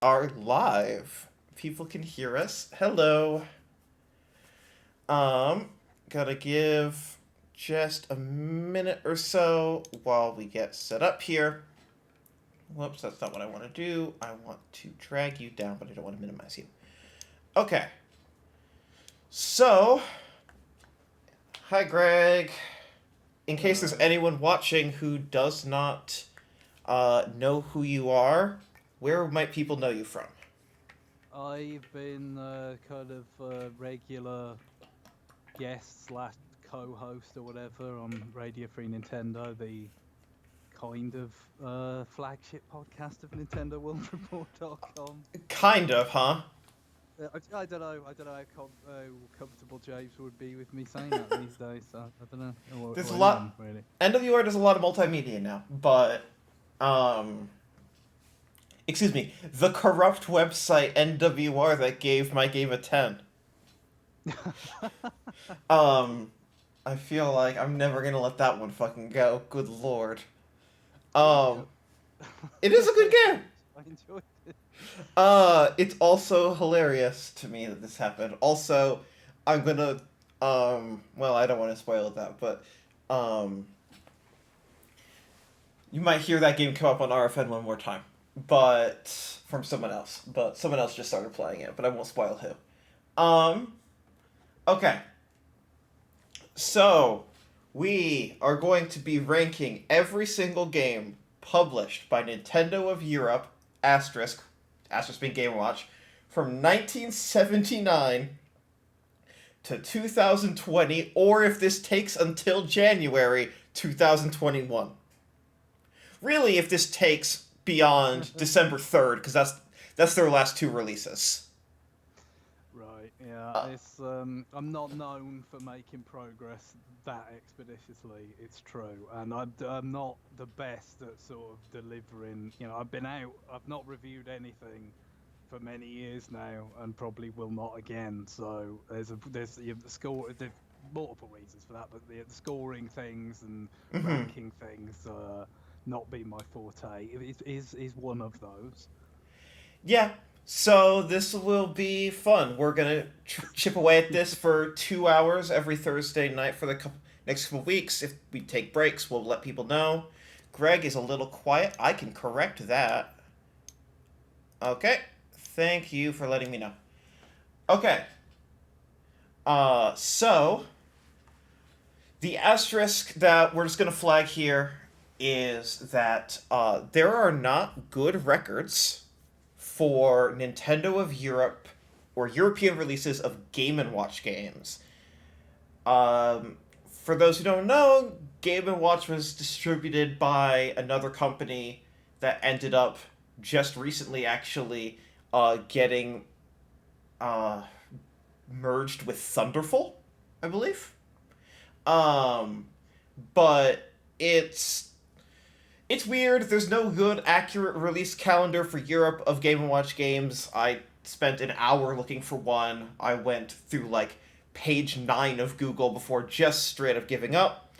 Are live. People can hear us. Hello. Um, Gotta give just a minute or so while we get set up here. Whoops, that's not what I want to do. I want to drag you down, but I don't want to minimize you. Okay. So, hi Greg. In case there's Uh, anyone watching who does not know who you are, where might people know you from? I've been kind of regular guest slash co-host or whatever on Radio Free Nintendo, the kind of flagship podcast of NintendoWorldReport.com. Kind of, huh? I don't know. I don't know how comfortable James would be with me saying that these days. I don't know, There's a or lot. anyone really. NWR does a lot of multimedia now, but um, excuse me, the corrupt website NWR that gave my game a 10. Um, I feel like I'm never gonna let that one fucking go. Good lord. Yeah, Um, it is a good game. I enjoyed it. It's also hilarious to me that this happened. Also, I'm gonna, well, I don't want to spoil that, but, um, you might hear that game come up on RFN one more time, but from someone else. But someone else just started playing it, but I won't spoil who. Okay. So, we are going to be ranking every single game published by Nintendo of Europe, asterisk, asterisk being Game Watch, from 1979 to 2020, or if this takes until January 2021. Really, if this takes beyond December 3rd, because that's their last two releases. Right, yeah, Uh, it's I'm not known for making progress that expeditiously, it's true, and I'm not the best at sort of delivering. I've not reviewed anything for many years now, and probably will not again. So the score. There's multiple reasons for that, but the scoring things and mhm. ranking things not being my forte is one of those. Yeah, so this will be fun. We're gonna chip away at this for 2 hours every Thursday night for the next couple weeks. If we take breaks, we'll let people know. Greg is a little quiet. I can correct that. Okay. Thank you for letting me know. Okay. So the asterisk that we're just gonna flag here is that there are not good records for Nintendo of Europe or European releases of Game and Watch games. For those who don't know, Game and Watch was distributed by another company that ended up just recently actually getting uh, merged with Thunderful, I believe. Um, but it's weird. There's no good, accurate release calendar for Europe of Game and Watch games. I spent an hour looking for one. I went through like page 9 of Google before just straight up giving up.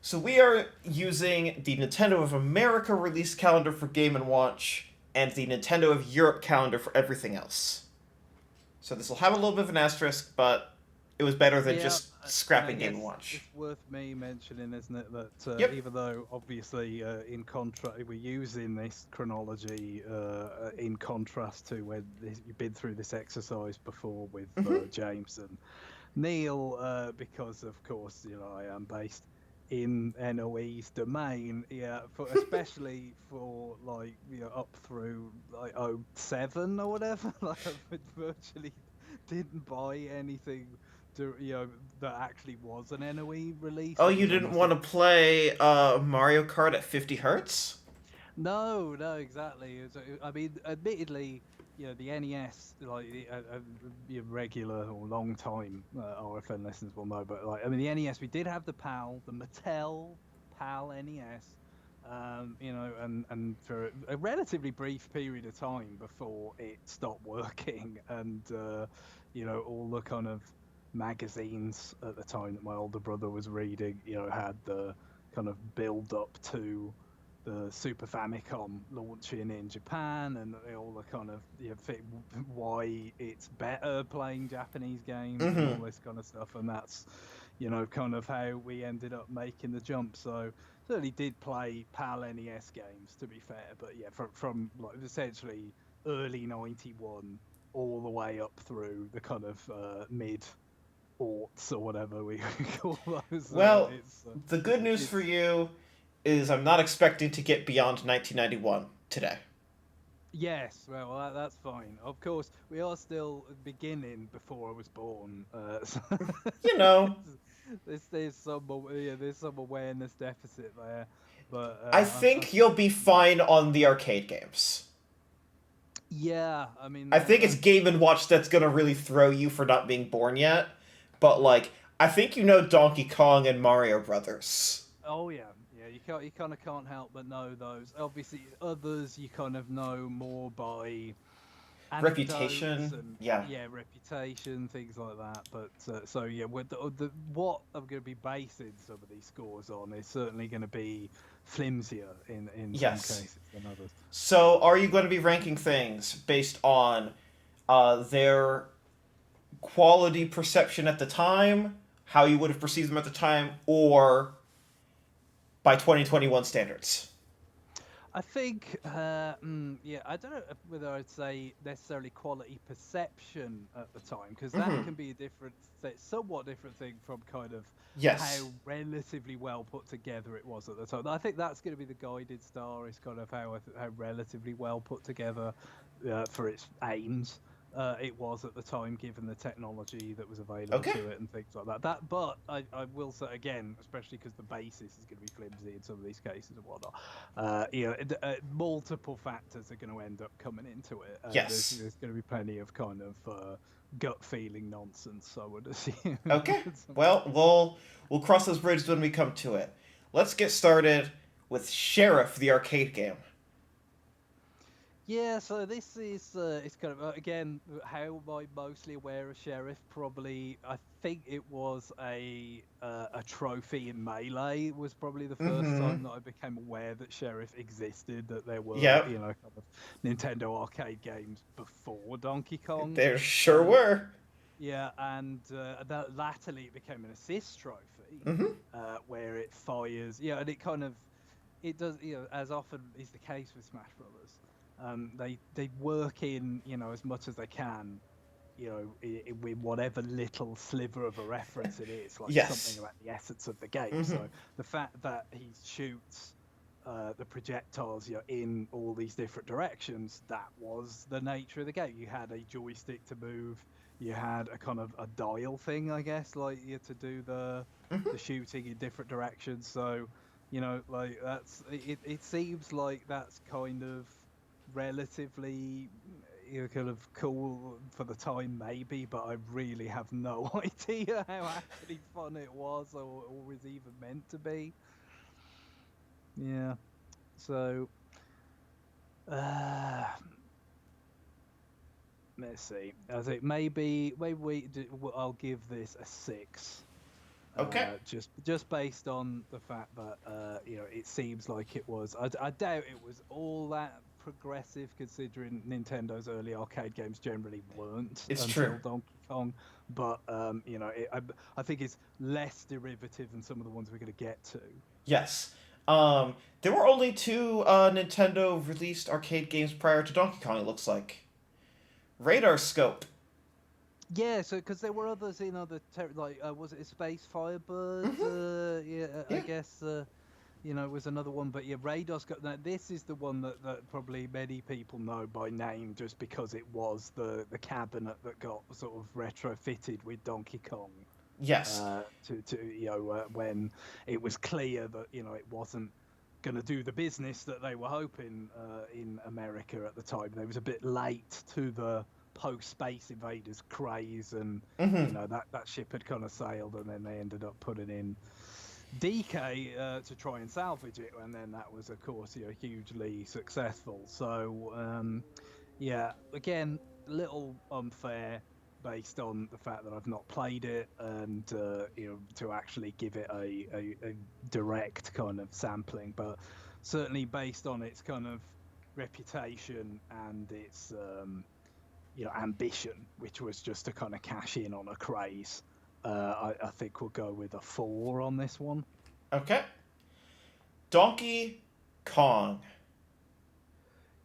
So we are using the Nintendo of America release calendar for Game and Watch and the Nintendo of Europe calendar for everything else. So this will have a little bit of an asterisk, but it was better than Yeah, just and I scrapping Game and guess Watch. it's worth me mentioning, isn't it, that Yep. even though obviously in contrast we're using this chronology in contrast to when you've been through this exercise before with Mm-hmm. James and Neil, because of course I am based in NOE's domain, yeah, for especially for like up through like '07 or whatever, like I virtually didn't buy anything that actually was an NOE release. Oh, It you was didn't almost want to play Mario Kart at 50 hertz? no, no, exactly. I mean, admittedly, the NES, like your regular or long time RFN listeners will know, but like, I mean, the NES, we did have the PAL, the Mattel PAL NES, and for a relatively brief period of time before it stopped working, and all the kind of magazines at the time that my older brother was reading, had the kind of build up to the Super Famicom launching in Japan, and all the kind of why it's better playing Japanese games and all Mm-hmm. this kind of stuff, and that's kind of how we ended up making the jump. So certainly did play PAL NES games, to be fair, but yeah, from like essentially early '91 all the way up through the kind of mid aughts or whatever we call those. Well, the good news for It's you is I'm not expecting to get beyond 1991 today. Yes, well, that's fine. Of course, we are still beginning before I was born. So You know, there's there's some awareness deficit there, but I I'm think you'll be fine on the arcade games. yeah. I mean, I think it's that's Game and Watch that's gonna really throw you for not being born yet. But like, I think you know Donkey Kong and Mario Brothers. oh yeah, yeah. You kind of can't help but know those. Obviously, others you kind of know more by anecdotes Reputation, and yeah. yeah, reputation, things like that. But so yeah, with what I'm going to be basing some of these scores on is certainly going to be flimsier in some Yes. cases than others. So, are you going to be ranking things based on their quality perception at the time, how you would have perceived them at the time, or by 2021 standards? I think, yeah, I don't know whether I'd say necessarily quality perception at the time, because that Mm-hmm. can be a somewhat different thing from kind of Yes. how relatively well put together it was at the time. I think that's going to be the guided star, is kind of how relatively well put together for its aims. It was at the time, given the technology that was available Okay. to it and things like that. But I will say again, especially because the basis is going to be flimsy in some of these cases and whatnot. Multiple factors are going to end up coming into it, and Yes. there's going to be plenty of kind of gut feeling nonsense, I would assume. Okay. Well, we'll cross those bridges when we come to it. Let's get started with Sheriff, the arcade game. Yeah, so this is it's kind of again how am I mostly aware of Sheriff? Probably I think it was a trophy in Melee was probably the first Mm-hmm. time that I became aware that Sheriff existed. That there were Yep. kind of Nintendo arcade games before Donkey Kong. There sure Um, were. yeah, and that latterly it became an assist trophy Mm-hmm. where it fires. Yeah, and it kind of it does, as often is the case with Smash Brothers. They work in, as much as they can, with whatever little sliver of a reference it is, like something Yes. about the essence of the game. Mm-hmm. So the fact that he shoots the projectiles, in all these different directions, that was the nature of the game. You had a joystick to move, you had a kind of a dial thing, I guess, like to do Mm-hmm. the shooting in different directions. So, like it seems like that's kind of relatively kind of cool for the time maybe, but I really have no idea how actually fun it was or was even meant to be. Yeah. So uh let's see. I think maybe I'll give this a 6. Okay. Just based on the fact that it seems like it was. I doubt it was all that progressive, considering Nintendo's early arcade games generally weren't It's true. until Donkey Kong. But I think it's less derivative than some of the ones we're going to get to. Yes. There were only two Nintendo released arcade games prior to Donkey Kong, it looks like. Radar Scope. Yeah, so because there were others in other like was it Space Firebird? Mm-hmm. Yeah, I Yeah. guess. Was another one. But yeah, Radar's got now. This is the one that probably many people know by name, just because it was the cabinet that got sort of retrofitted with Donkey Kong. Yes. When it was clear that it wasn't going to do the business that they were hoping in America at the time. They was a bit late to the post Space Invaders craze, and Mm-hmm. that ship had kind of sailed, and then they ended up putting in DK to try and salvage it, and then that was, of course, hugely successful. So yeah, again, a little unfair based on the fact that I've not played it, and to actually give it a direct kind of sampling. But certainly based on its kind of reputation and its ambition, which was just to kind of cash in on a craze. I think we'll go with a 4 on this one. Okay. Donkey Kong.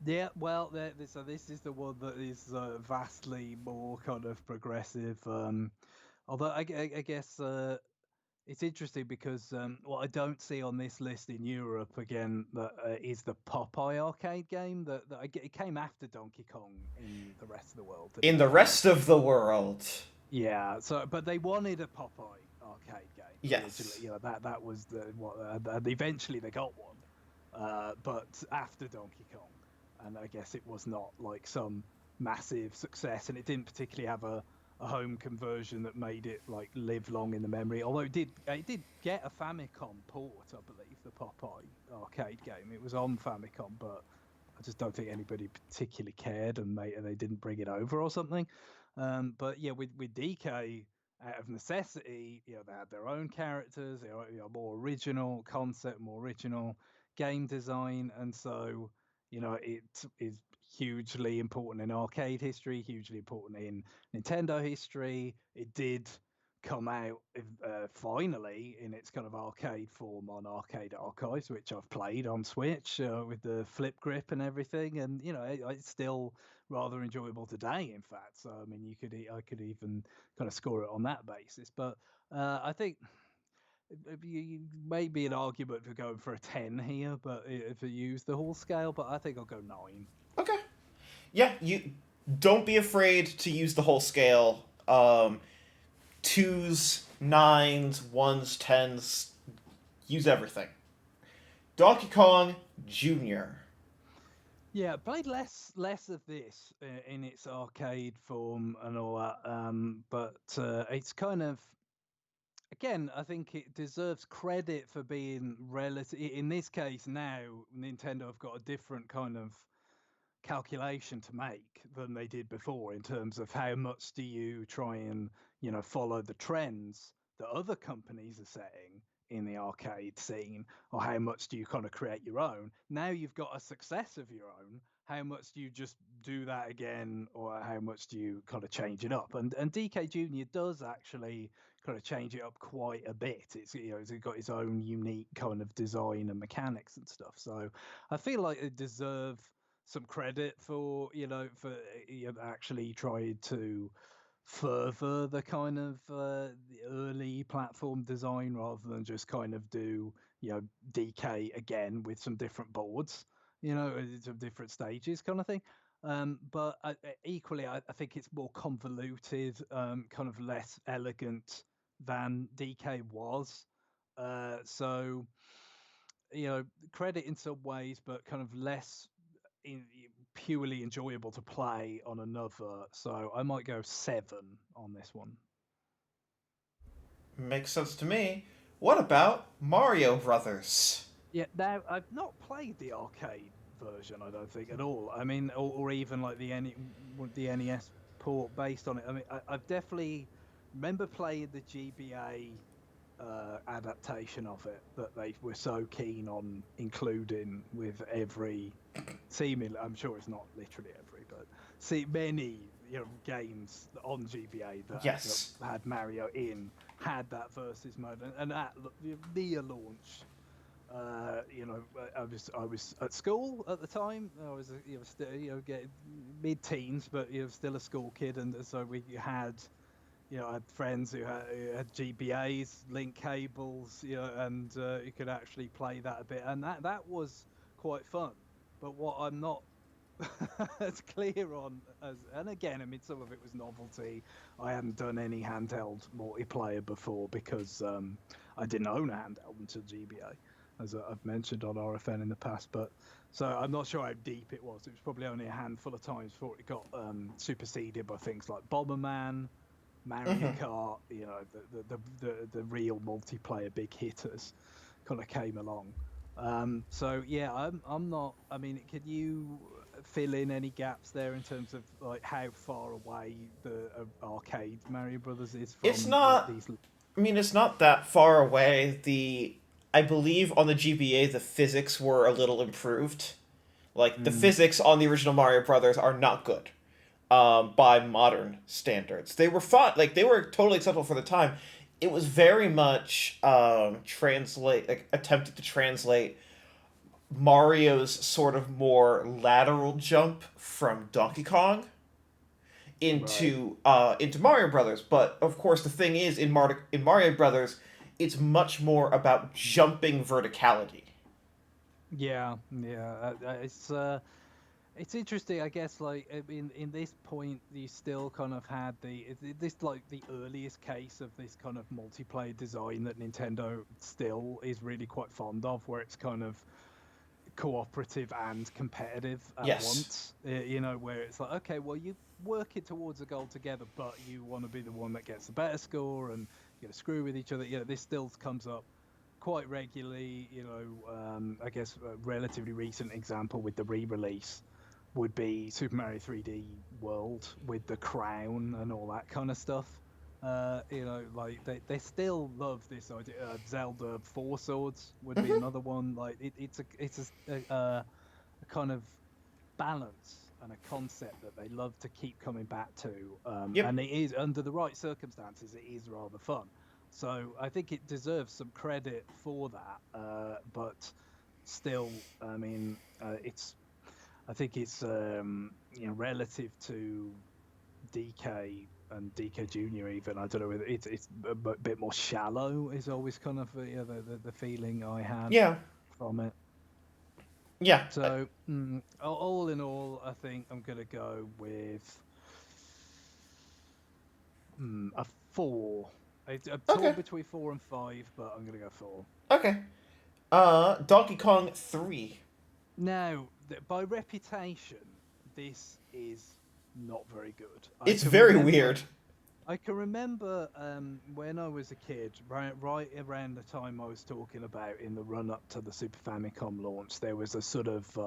Yeah, well, so this is the one that is vastly more kind of progressive. Although I guess it's interesting because what I don't see on this list in Europe again that is the Popeye arcade game it came after Donkey Kong in the rest of the world, didn't In the it? Kind of. rest of the world. Yeah. So, but they wanted a Popeye arcade game originally. Yes. That was the what. And eventually they got one, but after Donkey Kong, and I guess it was not like some massive success, and it didn't particularly have a home conversion that made it like live long in the memory. Although it did get a Famicom port, I believe, the Popeye arcade game. It was on Famicom, but I just don't think anybody particularly cared, and they didn't bring it over or something. But yeah, with DK, out of necessity, they had their own characters, more original concept, more original game design, and so it is hugely important in arcade history, hugely important in Nintendo history. It did come out finally in its kind of arcade form on Arcade Archives, which I've played on Switch with the flip grip and everything, and it's still rather enjoyable today. In fact, so I mean, I could even kind of score it on that basis. But I think maybe an argument for going for a 10 here, but if you use the whole scale, but I think I'll go 9. Okay. Yeah, you don't be afraid to use the whole scale. Twos, nines, ones, tens, use everything. Donkey Kong Jr. Yeah, played less of this in its arcade form and all that, but it's kind of again, I think it deserves credit for being relative. In this case, now Nintendo have got a different kind of calculation to make than they did before in terms of how much do you try and follow the trends that other companies are setting in the arcade scene, or how much do you kind of create your own. Now you've got a success of your own, how much do you just do that again, or how much do you kind of change it up? And DK Junior does actually kind of change it up quite a bit. It's got its own unique kind of design and mechanics and stuff, so I feel like it deserves some credit for actually tried to further the kind of the early platform design rather than just kind of do DK again with some different boards, some different stages kind of thing. But equally, I think it's more convoluted, kind of less elegant than DK was. So credit in some ways, but kind of less in, purely enjoyable to play on another. So I might go 7 on this one. Makes sense to me. What about Mario Brothers? Yeah, now I've not played the arcade version. I don't think at all. I mean, or even like the NES port based on it. I mean, I've definitely remember playing the GBA adaptation of it that they were so keen on including with every seemingly, I'm sure it's not literally every, but see many games on GBA Yes. that had Mario in had that versus mode, and at near launch, I was at school at the time. I was still getting mid-teens, but still a school kid, and so we had. I had friends who had GBAs, link cables, and you could actually play that a bit, and that was quite fun. But what I'm not as clear on and again, I mean, some of it was novelty. I hadn't done any handheld multiplayer before because I didn't own a handheld until GBA, as I've mentioned on RFN in the past. But so I'm not sure how deep it was. It was probably only a handful of times before it got superseded by things like Bomberman, Mario Kart, the real multiplayer big hitters kind of came along. So yeah, I'm not. I mean, could you fill in any gaps there in terms of like how far away the arcade Mario Brothers is It's from like not. these? I mean, it's not that far away. The I believe on the GBA the physics were a little improved. Like the Mm, physics on the original Mario Brothers are not good, by modern standards. They were fun, like they were totally acceptable for the time. It was very much translate, like attempted to translate Mario's sort of more lateral jump from Donkey Kong right. into Mario Brothers. But of course, the thing is, in Mario Brothers, it's much more about jumping verticality. Yeah, yeah. It's interesting, I guess. Like in this point, you still kind of had this like the earliest case of this kind of multiplayer design that Nintendo still is really quite fond of, where it's kind of cooperative and competitive at Yes. once. Where it's like, okay, well, you work it towards a goal together, but you want to be the one that gets the better score, and screw with each other. This still comes up quite regularly. I guess a relatively recent example with the re-release would be Super Mario 3D World with the crown and all that kind of stuff. Like they still love this idea. Zelda Four Swords would be Hmm. another one. Like it's a kind of balance and a concept that they love to keep coming back to. Yep. And it is under the right circumstances, it is rather fun. So I think it deserves some credit for that. But still, I mean, it's I think it's relative to DK and DK Junior. Even I don't know. It's a bit more shallow. Is always kind of the feeling I had Yeah. from it. Yeah. So all in all, I think I'm gonna go with a 4. I'm torn Okay. between 4 and 5, but I'm gonna go 4. Okay. Donkey Kong 3. Now, by reputation, this is not very good. I It's can very remember weird. I can remember when I was a kid, right around the time I was talking about in the run up to the Super Famicom launch, there was a sort of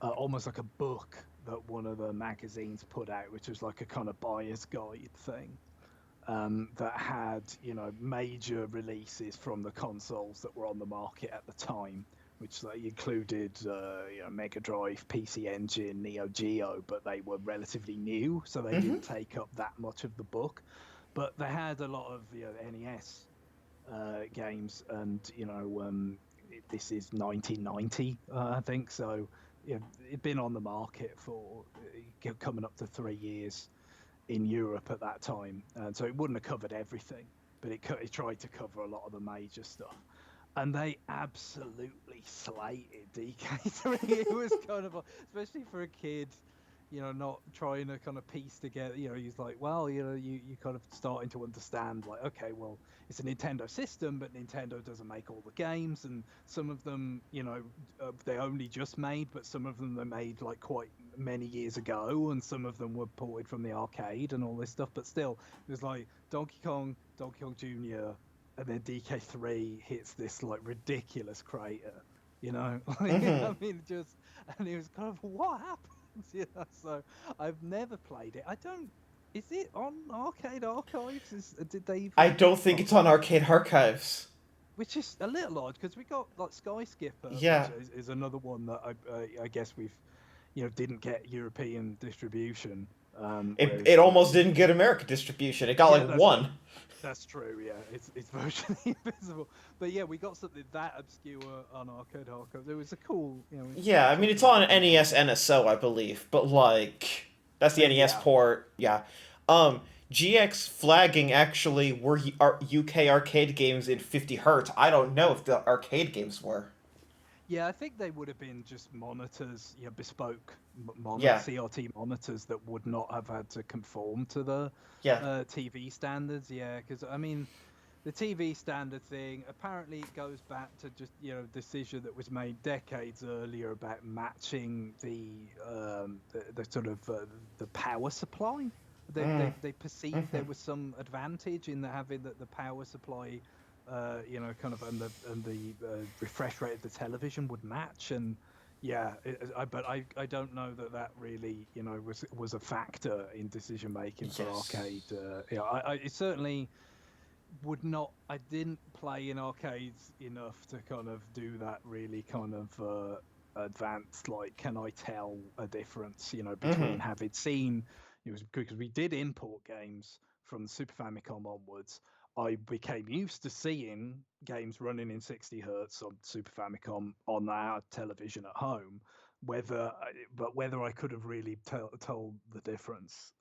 almost like a book that one of the magazines put out, which was like a kind of buyer's guide thing. That had major releases from the consoles that were on the market at the time, which included Mega Drive, PC Engine, Neo Geo, but they were relatively new, so they Hmm. didn't take up that much of the book. But they had a lot of NES games, and this is 1990, I think. So it'd been on the market for coming up to 3 years in Europe at that time, and so it wouldn't have covered everything, but it tried to cover a lot of the major stuff. And they absolutely slated DK3. It was kind of, especially for a kid, not trying to kind of piece together. He's like, well, you kind of starting to understand, like, okay, well, it's a Nintendo system, but Nintendo doesn't make all the games, and some of them, they only just made, but some of them they made like quite many years ago, and some of them were ported from the arcade and all this stuff. But still, it was like Donkey Kong, Donkey Kong Jr., and then DK3 hits this like ridiculous crater, Hmm. I mean, just and it was kind of what happens, So I've never played it. I don't. Is it on Arcade Archives? Did they I even don't think it's on publish it? Arcade Archives. Which is a little odd because we got like Sky Skipper, which Yeah. is another one that I guess we've didn't get European distribution. It Whereas almost didn't get American distribution. It got yeah, like one. that's true. Yeah, it's virtually invisible. But yeah, we got something that obscure on Arcade Archive. It was a cool, Yeah, I mean it's talking on about NES DK3. NSO, I believe, but like that's the NES Yeah, port. Yeah. GX flagging actually were UK arcade games in 50 hertz. I don't know if the arcade games were. yeah. I think they would have been just monitors, bespoke Yeah. CRT monitors that would not have had to conform to the Yeah. TV standards. Yeah, because I mean, the TV standard thing apparently it goes back to just decision that was made decades earlier about matching the sort of the power supply. Mm. They perceived Hmm. there was some advantage in having the power supply, kind of and the refresh rate of the television would match. And yeah, but I don't know that really was a factor in decision making for Yes. arcade. Yeah, I it certainly would not. I didn't play in arcades enough to kind of do that really kind of advanced. Like, can I tell a difference? You know, between Mm-hmm. having seen it was because we did import games from the Super Famicom onwards. I became used to seeing games running in 60 hertz on Super Famicom on our television at home. Whether I could have really told the difference,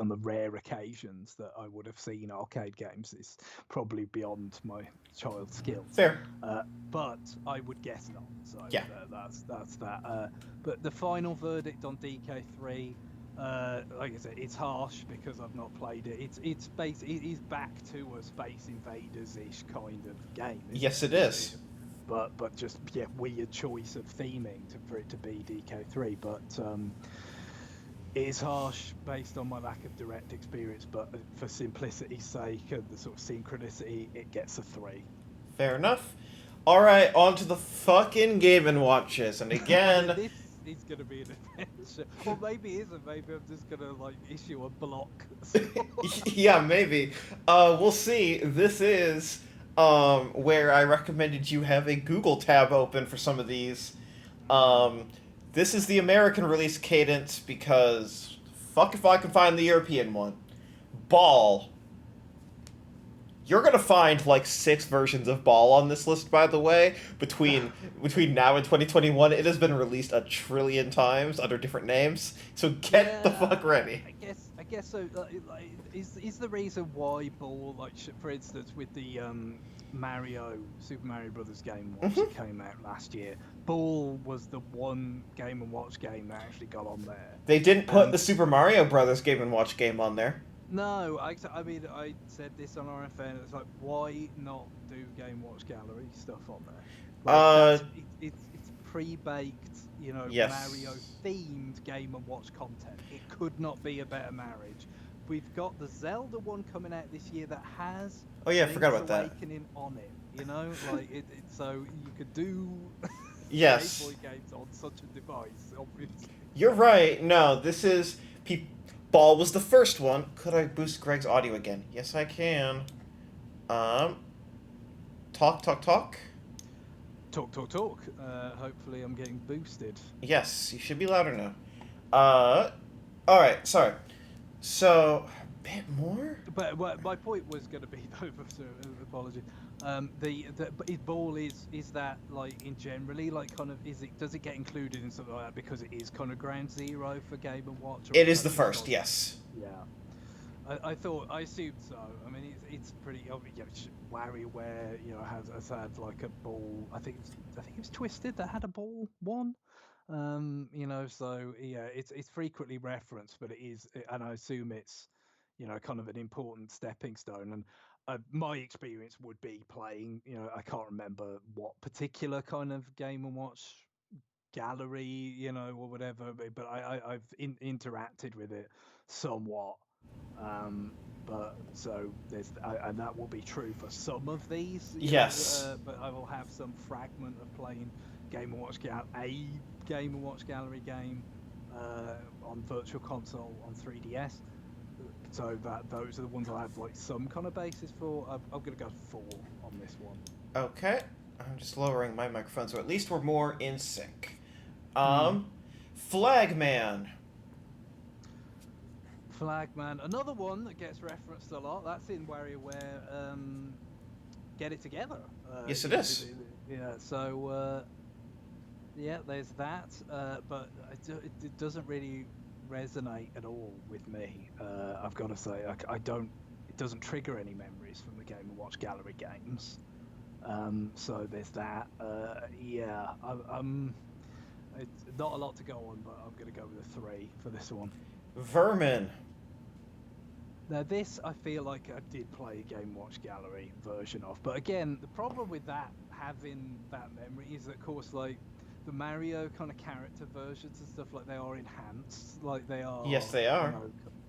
on the rare occasions that I would have seen arcade games is probably beyond my child's skills. Fair. But I would guess not. So Yeah. that's that. But the final verdict on DK3, like I said, it's harsh because I've not played it. It is back to a Space Invaders ish kind of game, isn't Yes, it? it is. But just yeah, weird choice of theming for it to be DK3. But it is harsh based on my lack of direct experience. But for simplicity's sake and the sort of synchronicity, it gets a 3. Fair enough. All right, on to the fucking Game and Watches, and I mean, again, this is going to be an adventure, or maybe it isn't. Maybe I'm just going to like issue a block score. yeah, maybe. We'll see. This is where I recommended you have a Google tab open for some of these. Um, this is the American release cadence because fuck if I can find the European one. Ball. You're gonna find like 6 versions of Ball on this list, by the way. Between now and 2021, it has been released a trillion times under different names. So get the Yeah, fuck ready. I guess so. Is the reason why Ball, like for instance, with the Super Mario Brothers Game and Watch that Hmm. came out last year, Ball was the one Game and Watch game that actually got on there. They didn't put And the Super Mario Brothers Game and Watch game on there. no, I mean, I said this on RFN. It's like, why not do Game Watch Gallery stuff on there? Like Uh, it's pre-baked, yes. Mario themed Game and Watch content. It could not be a better marriage. We've got the Zelda one coming out this year that has Oh yeah, I forgot Link's about that. Awakening on it. Like so you could do Game Yes. Boy games on such a device, obviously. You're right. No, this is. Ball was the first one. Could I boost Greg's audio again? Yes, I can. Um. Talk, talk, talk. Talk. Hopefully, I'm getting boosted. Yes, you should be louder now. Uh. Alright, sorry. So, a bit more? But my point was going to be though. So, apology. But his ball is that like in generally like kind of does it get included in something like that because it is kind of ground zero for Game and Watch, or It is is that the just first, like yes. yeah? I assumed so. I mean, it's pretty obvious. WarioWare, has had like a ball. I think it was Twisted that had a ball one. So yeah, it's frequently referenced, but it is, and I assume it's, kind of an important stepping stone. And my experience would be playing. I can't remember what particular kind of Game and Watch gallery, or whatever, but I've interacted with it somewhat. But so and that will be true for some of these, Yes. but I will have some fragment of playing Game and Watch a Game and Watch Gallery game on Virtual Console on 3DS. So that those are the ones I have like some kind of basis for. I'm gonna go 4 on this one. Okay. I'm just lowering my microphone so at least we're more in sync. Hmm. Um. Flagman. Flagman, another one that gets referenced a lot. That's in WarioWare. Get It Together. Yes, it is. Yeah. So yeah, there's that. But it doesn't really resonate at all with me. I've got to say, I don't. It doesn't trigger any memories from the Game and Watch Gallery games. So there's that. Yeah, it's not a lot to go on, but I'm going to go with a 3 for this one. Vermin. Now, this I feel like I did play a Game Watch Gallery version of, but again, the problem with that having that memory is that, of course, like the Mario kind of character versions and stuff, like they are enhanced, like they Yes, are, they are.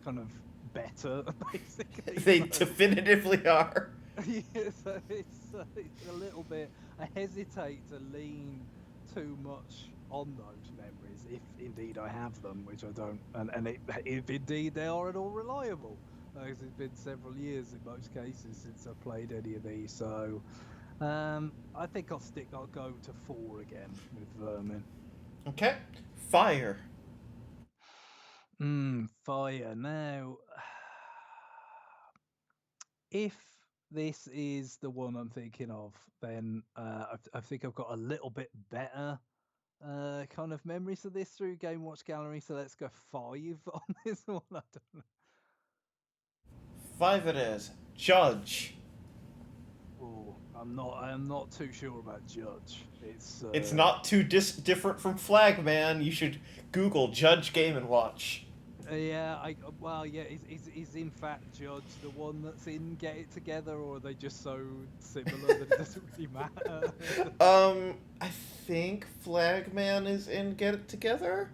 kind of better, basically. They So, definitively are. yeah, so it's a little bit. I hesitate to lean too much on those memories, if indeed I have them, which I don't, and if indeed they are at all reliable. It's been several years in most cases since I played any of these, so I think I'll go to 4 again with Vermin. Okay. Fire. Fire. Now, if this is the one I'm thinking of, then I think I've got a little bit better kind of memories of this through Game Watch Gallery. So let's go 5 on this one. I don't know. 5 it is. Judge. Oh, I'm not too sure about Judge. It's not too different from Flagman. You should Google Judge Game and Watch. Yeah, well, yeah. Is in fact Judge the one that's in Get It Together, or are they just so similar that it doesn't really matter? I think Flagman is in Get It Together.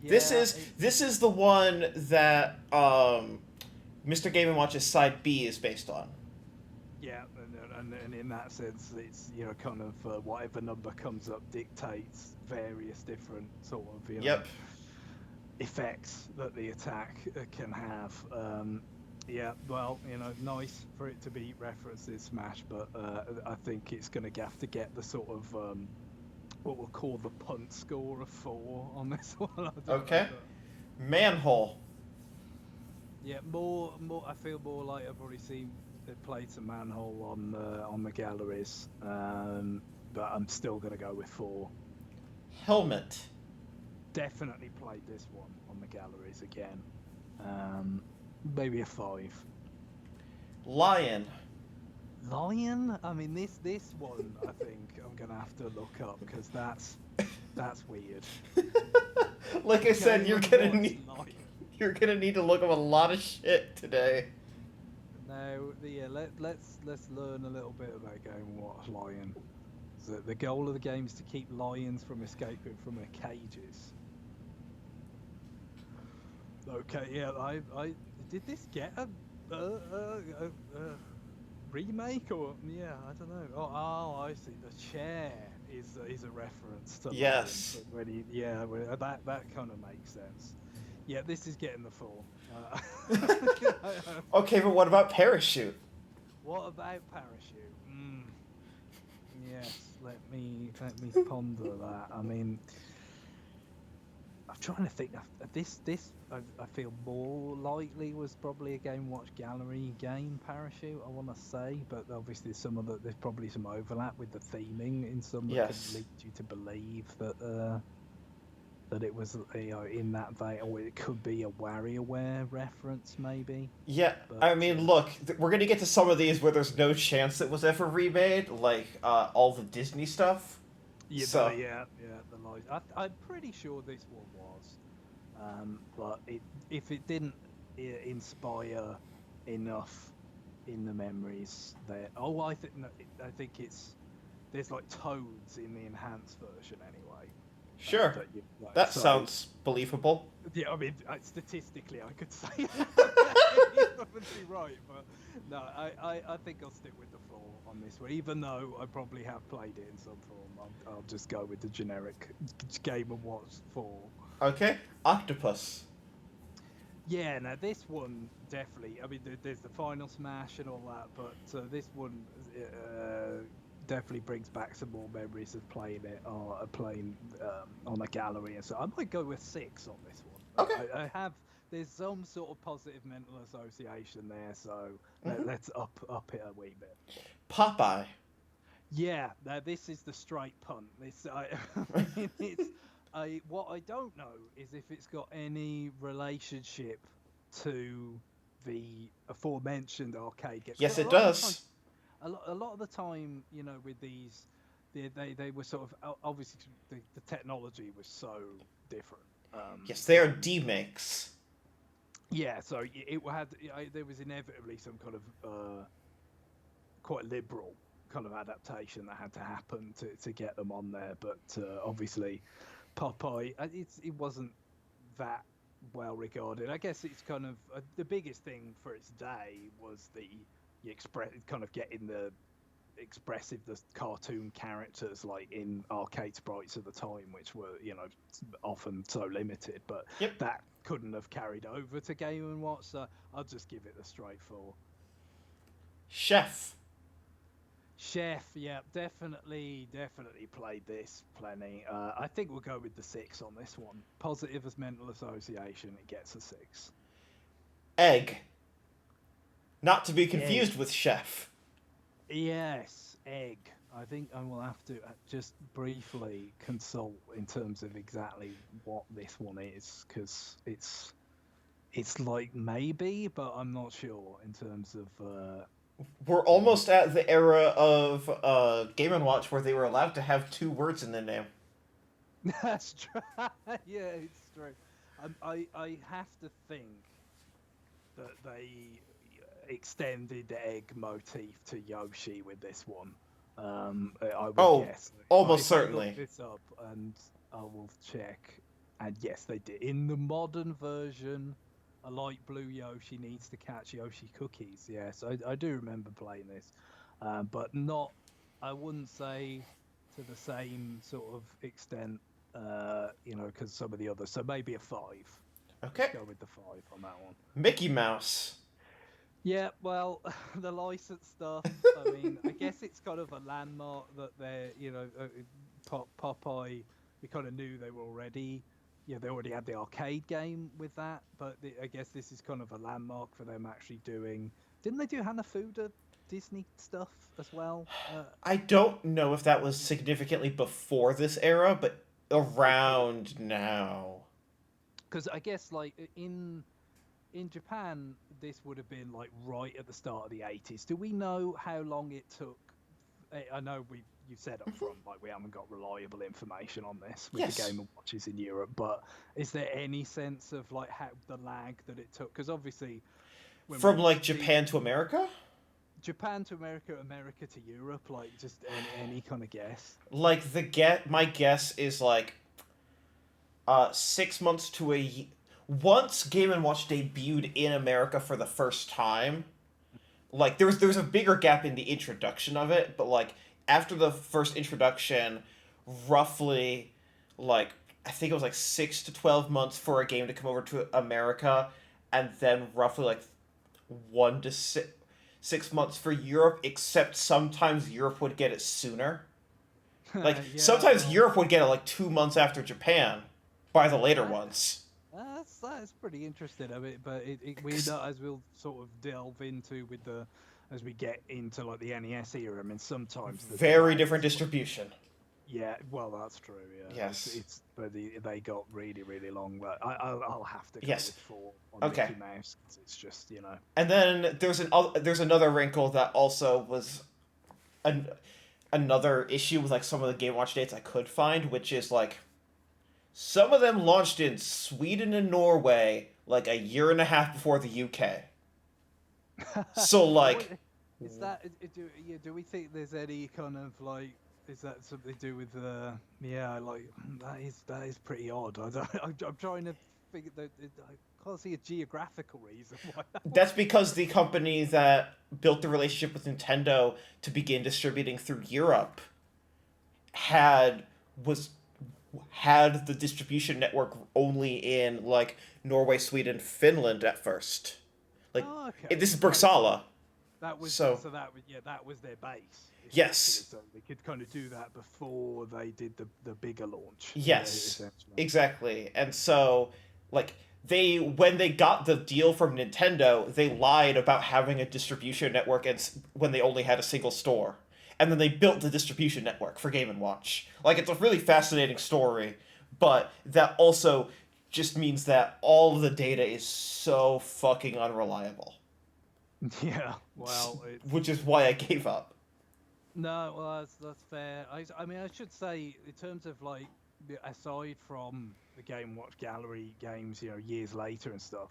Yeah, This is the one that Mr. Game and Watch's side B is based on. yeah, and in that sense, it's kind of whatever number comes up dictates various different sort of Yep. effects that the attack can have. Yeah, well, nice for it to be referenced in Smash, but I think it's going to have to get the sort of what we'll call the punt score of 4 on this one. Okay. Manhole. Yeah, more. I feel more like I've already played some Manhole on the galleries, but I'm still going to go with 4. Helmet. Definitely played this one on the galleries again. Maybe a 5. Lion. Lion? I mean, this one I think I'm gonna have to look up because that's weird. Like I said, you're gonna need to look up a lot of shit today. Now, yeah, let's learn a little bit about Game Watch Lion. So the goal of the game is to keep lions from escaping from their cages. Okay, yeah, I did this get a remake or yeah, I don't know. Oh, I see. The chair is a reference to Yes. Lion, that kind of makes sense. Yeah, this is getting the 4. Okay, but what about parachute? What about parachute? Yes, let me ponder that. I mean, I'm trying to think. This I feel more likely was probably a Game Watch Gallery game, Parachute. I want to say, but obviously there's probably some overlap with the theming in some that Yes. could lead you to believe that it was in that vein, or it could be a WarioWare reference maybe. Yeah, But, I mean, look, we're gonna get to some of these where there's no chance it was ever remade, like all the Disney stuff. Yeah, So- the lies. I'm pretty sure this one was, but if it didn't inspire enough in the memories, there. Oh, I think there's like toads in the enhanced version anyway. Sure, that sounds believable. Yeah, I mean, statistically, I could say you're probably right, but no, I think I'll stick with the 4 on this one, even though I probably have played it in some form. I'll just go with the generic Game & Watch 4. Okay, octopus. Yeah, now this one definitely. I mean, there's the Final Smash and all that, but this one definitely brings back some more memories of playing it or playing on a gallery, and so I might go with 6 on this one. Okay. I have. There's some sort of positive mental association there, so let's up it a wee bit. Popeye. Yeah, now this is the straight punt. What I don't know is if it's got any relationship to the aforementioned arcade game. Yes, it does. A lot of the time, with these, they were sort of obviously the technology was so different. Yes, they are demakes. Yeah, so there was inevitably some kind of quite liberal kind of adaptation that had to happen to get them on there, but obviously Popeye, it wasn't that well regarded. I guess it's kind of the biggest thing for its day was the kind of getting the cartoon characters like in arcade sprites at the time, which were often so limited, but Yep. couldn't have carried over to Game and Watch. So I'll just give it a straight 4. Chef. Chef, yeah, definitely played this plenty. I think we'll go with the 6 on this one. Positive as mental association, it gets a 6. Egg. Not to be Egg. confused with chef. Yes, egg. I think I will have to just briefly consult in terms of exactly what this one is, because it's like maybe, but I'm not sure in terms of. We're almost at the era of Game & Watch where they were allowed to have 2 words in the name. That's true. Yeah, it's true. I have to think that they extended the egg motif to Yoshi with this one. I would Oh, guess. almost If I look certainly. this up, and I will check. And yes, they did. In the modern version, a light blue Yoshi needs to catch Yoshi cookies. Yes, I do remember playing this, but not. I wouldn't say to the same sort of extent. Because some of the others. So maybe a 5. Okay. Go with the 5 on that one. Mickey Mouse. Yeah, well, the license stuff. I mean, I guess it's kind of a landmark that Popeye. We kind of knew they were already. Yeah, they already had the arcade game with that, but I guess this is kind of a landmark for them actually doing. Didn't they do Hanafuda Disney stuff as well? I don't know if that was significantly before this era, but around now. Because I guess like in Japan, this would have been like right at the start of the 80s. Do we know how long it took? I know you said up front like we haven't got reliable information on this with Yes. the Game & Watches in Europe, but is there any sense of like how the lag that it took? Because obviously, when From we like see Japan to America? Japan to America, America to Europe, like just any kind of guess. Like my guess is like 6 months to once Game & Watch debuted in America for the first time, like there was a bigger gap in the introduction of it, but like after the first introduction, roughly like I think it was like 6 to 12 months for a game to come over to America, and then roughly like 1 to 6 months for Europe, except sometimes Europe would get it sooner. Like Yeah, sometimes well, Europe would get it like 2 months after Japan by the later that, ones. that's pretty interesting. I mean, but we know, as we'll sort of delve into with the as we get into like the NES era. I mean, sometimes the Very delays. different distribution. Yeah, well, that's true. Yeah, Yes. it's but they got really long. But I'll have to go Yes. with 4 on Okay. Mickey Mouse 'cause it's just And then there's another wrinkle that also was another issue with like some of the Game Watch dates I could find, which is like some of them launched in Sweden and Norway like a year and a half before the UK. So like Is that do we think there's any kind of like is that something to do with yeah like that is pretty odd. I'm trying to figure that I can't see a geographical reason why that would that's be. because the company that built the relationship with Nintendo to begin distributing through Europe had was had the distribution network only in like Norway, Sweden, Finland at first. Like Oh, okay. this is Right. Bergsala. That was So so that was that was their base. Essentially. yes. So they could kind of do that before they did the bigger launch. Yes. Essentially. Exactly. And so like they when they got the deal from Nintendo, they lied about having a distribution network and when they only had a single store. And then they built the distribution network for Game & Watch. Like it's a really fascinating story, but that also just means that all of the data is so fucking unreliable. Yeah. Well, it's Which is why I gave up. no. Well, that's fair. I mean, I should say in terms of like aside from the Game Watch Gallery games, years later and stuff.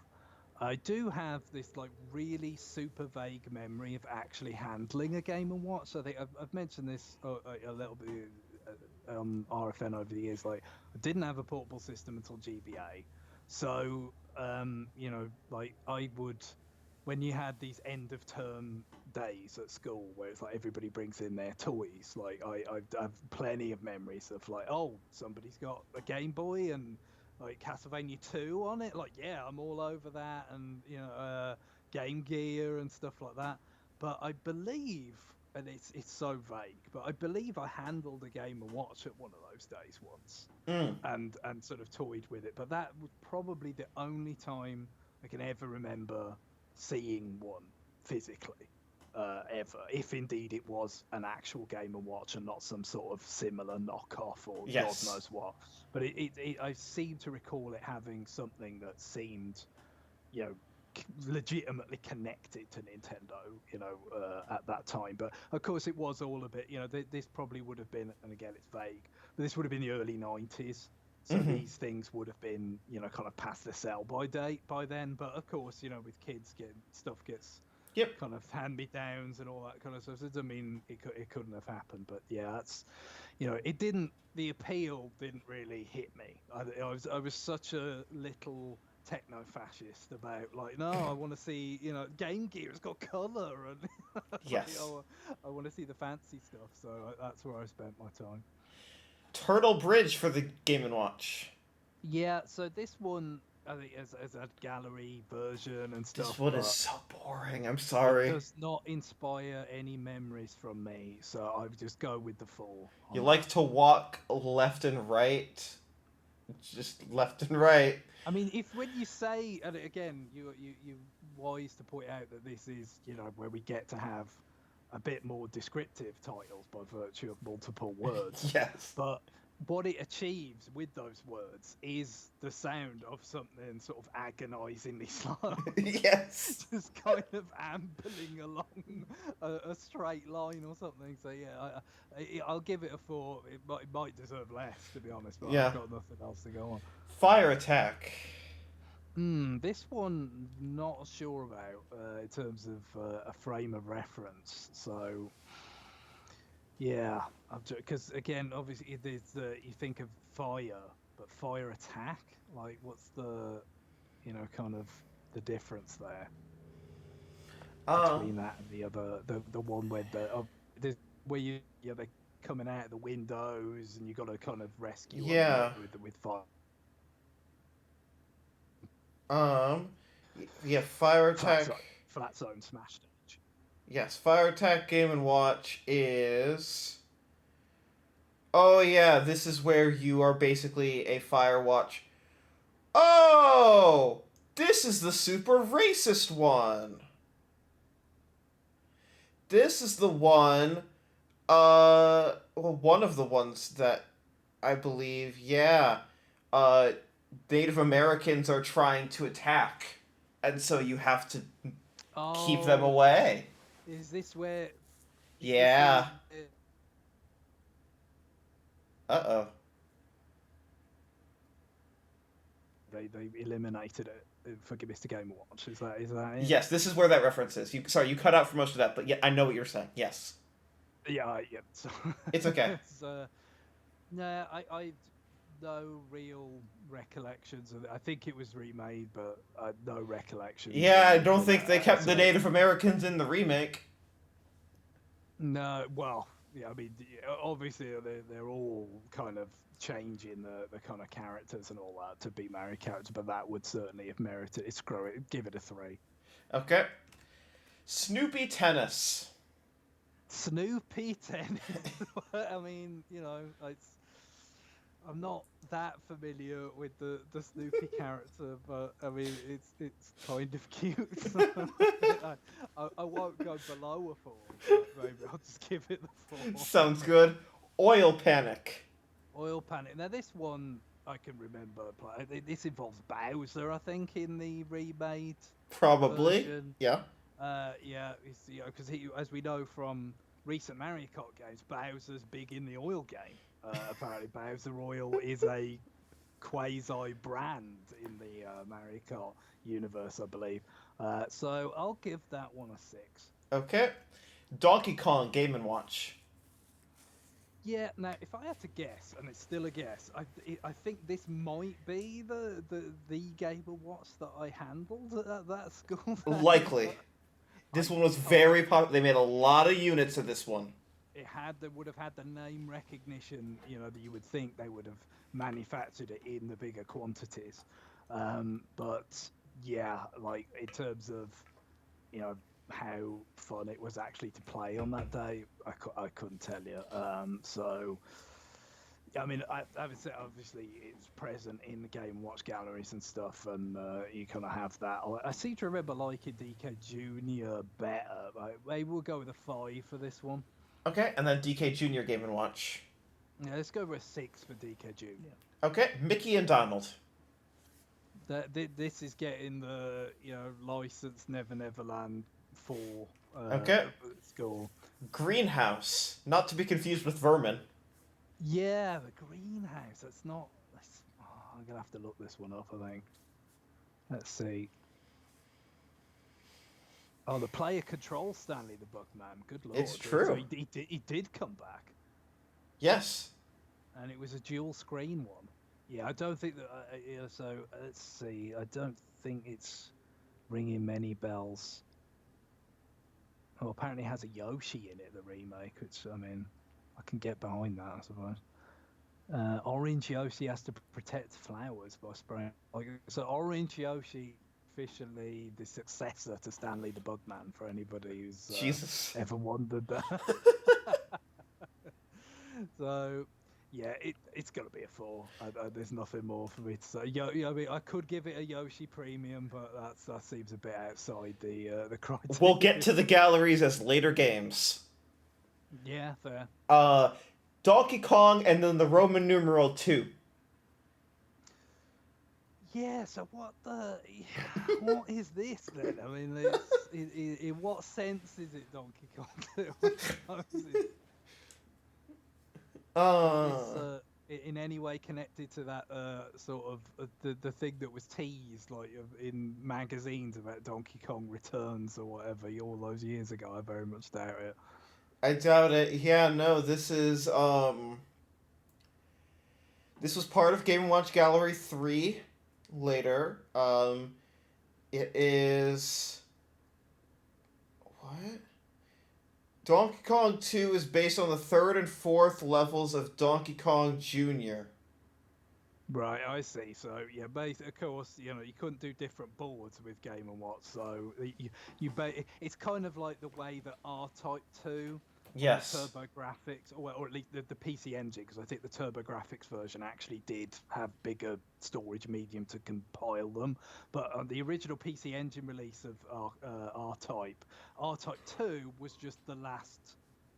I do have this like really super vague memory of actually handling a Game and Watch. I think I've mentioned this a little bit RFN over the years. Like I didn't have a portable system until GBA, so like I would when you had these end of term days at school where it's like everybody brings in their toys. Like I have plenty of memories of like, oh, somebody's got a Game Boy and like Castlevania 2 on it. Like, yeah, I'm all over that, and Game Gear and stuff like that. But I believe, and it's so vague, but I believe I handled a Game and Watch at one of those days once, Mm. and sort of toyed with it. But that was probably the only time I can ever remember seeing one physically. Ever, if indeed it was an actual Game and Watch and not some sort of similar knockoff or Yes. God knows what. But I seem to recall it having something that seemed, you know, legitimately connected to Nintendo, at that time. But of course, it was all a bit, this probably would have been, and again, it's vague, but this would have been the early 90s. So Mm-hmm. these things would have been, kind of past the sell-by date by then. But of course, with kids stuff gets Yep. kind of hand-me-downs and all that kind of stuff. So it doesn't mean it couldn't have happened. But yeah, that's, it didn't. The appeal didn't really hit me. I was such a little techno-fascist about, like, no, I want to see, Game Gear's got color, and like, Yes. I want to see the fancy stuff. So that's where I spent my time. Turtle Bridge for the Game and Watch. Yeah, so this one, I think, as a gallery version and This stuff, one is but so boring. I'm it sorry. does not inspire any memories from me. So I would just go with the 4. You like to walk left and right, just left and right. I mean, if when you say, and again, you wise to point out that this is, where we get to have a bit more descriptive titles by virtue of multiple words. Yes. But what it achieves with those words is the sound of something sort of agonizingly slow. Yes. Just kind of ambling along a straight line or something. So yeah, I'll give it a 4. It might deserve less, to be honest, but Yeah. I've got nothing else to go on. Fire Attack. This one, not sure about in terms of a frame of reference. So, yeah, because again, obviously, there's you think of fire, but fire attack. Like, what's the, kind of the difference there between that and the other, the one where there's where they're coming out of the windows and you got to kind of rescue Yeah. them with fire. Yeah, Fire Attack. Flat zone smash stage. Yes, Fire Attack Game and Watch is. Oh yeah, this is where you are basically a Fire Watch. Oh, this is the super racist one. This is the one. Well, one of the ones that I believe, yeah. Native Americans are trying to attack, and so you have to keep them away. Is this where? Yeah. Uh-oh. They eliminated it for Mr. Game & Watch. Is that it? Yes, this is where that reference is. Sorry, you cut out for most of that, but yeah, I know what you're saying. Yes. Yeah. So, it's okay. No, I no real recollections of it. I think it was remade, but no recollection. Yeah, I don't think they kept the Native Americans in the remake. No, well, yeah, I mean, obviously they're all kind of changing the kind of characters and all that to be married characters, but that would certainly have merited it. Screw it, give it a 3. Okay. Snoopy Tennis. Snoopy Tennis. I mean, I'm not that familiar with the Snoopy character, but I mean, it's kind of cute. I won't go below a 4, but maybe I'll just give it the 4. Sounds good. Oil Panic. Oil Panic. Now this one I can remember. This involves Bowser, I think, in the remade. Probably. Version. Yeah. Yeah. Because as we know from recent Mario Kart games, Bowser's big in the oil game. Apparently, Bowser Oil is a quasi brand in the Mario Kart universe, I believe. So I'll give that one a 6. Okay. Donkey Kong Game & Watch. Yeah. Now, if I had to guess, and it's still a guess, I think this might be the Game & Watch that I handled at that school. Likely. This one was very popular. They made a lot of units of this one. they would have had the name recognition, that you would think they would have manufactured it in the bigger quantities. But yeah, like in terms of how fun it was actually to play on that day, I couldn't tell you. So I mean, I would say obviously it's present in the Game and Watch galleries and stuff, and you kind of have that. I seem to remember liking DK Junior better. Maybe we'll go with a 5 for this one. Okay, and then DK Junior Game and Watch. Yeah, let's go with a 6 for DK Junior. Okay, Mickey and Donald. This is getting the licensed Never Neverland 4 Okay. score. Greenhouse, not to be confused with Vermin. Yeah, the greenhouse. That's not. I'm gonna have to look this one up, I think. Let's see. Oh, the player controls Stanley the Bugman. Good lord. It's true. So he did come back. Yes. And it was a dual screen one. Yeah, I don't think that. So let's see. I don't think it's ringing many bells. Oh, apparently it has a Yoshi in it, the remake, which, I mean, I can get behind that, I suppose. Orange Yoshi has to protect flowers by spraying. So Orange Yoshi, officially the successor to Stanley the Bugman, for anybody who's ever wondered that. So, yeah, it's going to be a 4. There's nothing more for me to say. I mean, I could give it a Yoshi Premium, but that seems a bit outside the criteria. We'll get to the galleries as later games. Yeah, fair. Donkey Kong and then the Roman numeral 2. Yeah, so what is this then? I mean, in what sense is it Donkey Kong 2? In any way connected to that sort of the thing that was teased in magazines about Donkey Kong Returns or whatever all those years ago? I very much doubt it. I doubt it. Yeah, no, this was part of Game & Watch Gallery 3 later. It is... What? Donkey Kong 2 is based on the 3rd and 4th levels of Donkey Kong Jr. Right, I see. So yeah, of course, you couldn't do different boards with Game & Watch. So it's kind of like the way that R-Type 2, yes, TurboGrafx, or at least the PC Engine, because I think the TurboGrafx version actually did have bigger storage medium to compile them. But on the original PC Engine release of R-Type, R-Type 2 was just the last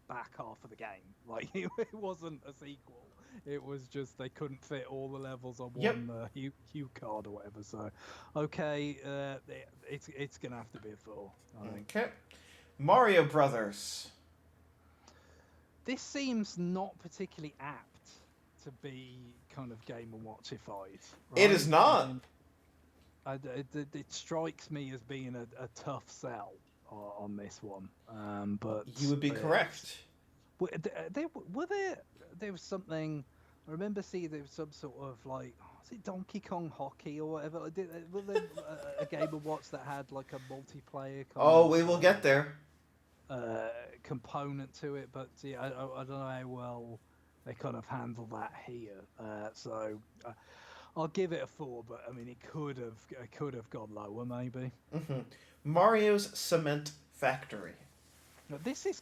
back half of the game. Like it wasn't a sequel. It was just they couldn't fit all the levels on one hue card or whatever. So, okay, it's gonna have to be a 4. I think. Okay, Mario Brothers. This seems not particularly apt to be kind of Game & Watchified. Right? It is not. It strikes me as being a tough sell on this one. But you would be correct. There was something. I remember seeing there was some sort of was it Donkey Kong Hockey or whatever? Was there a Game & Watch that had like a multiplayer? We will get there. Component to it, but yeah, I don't know how well they kind of handle that here. So I'll give it a 4, but I mean it could have gone lower maybe. Mm-hmm. Mario's Cement Factory. Now, this is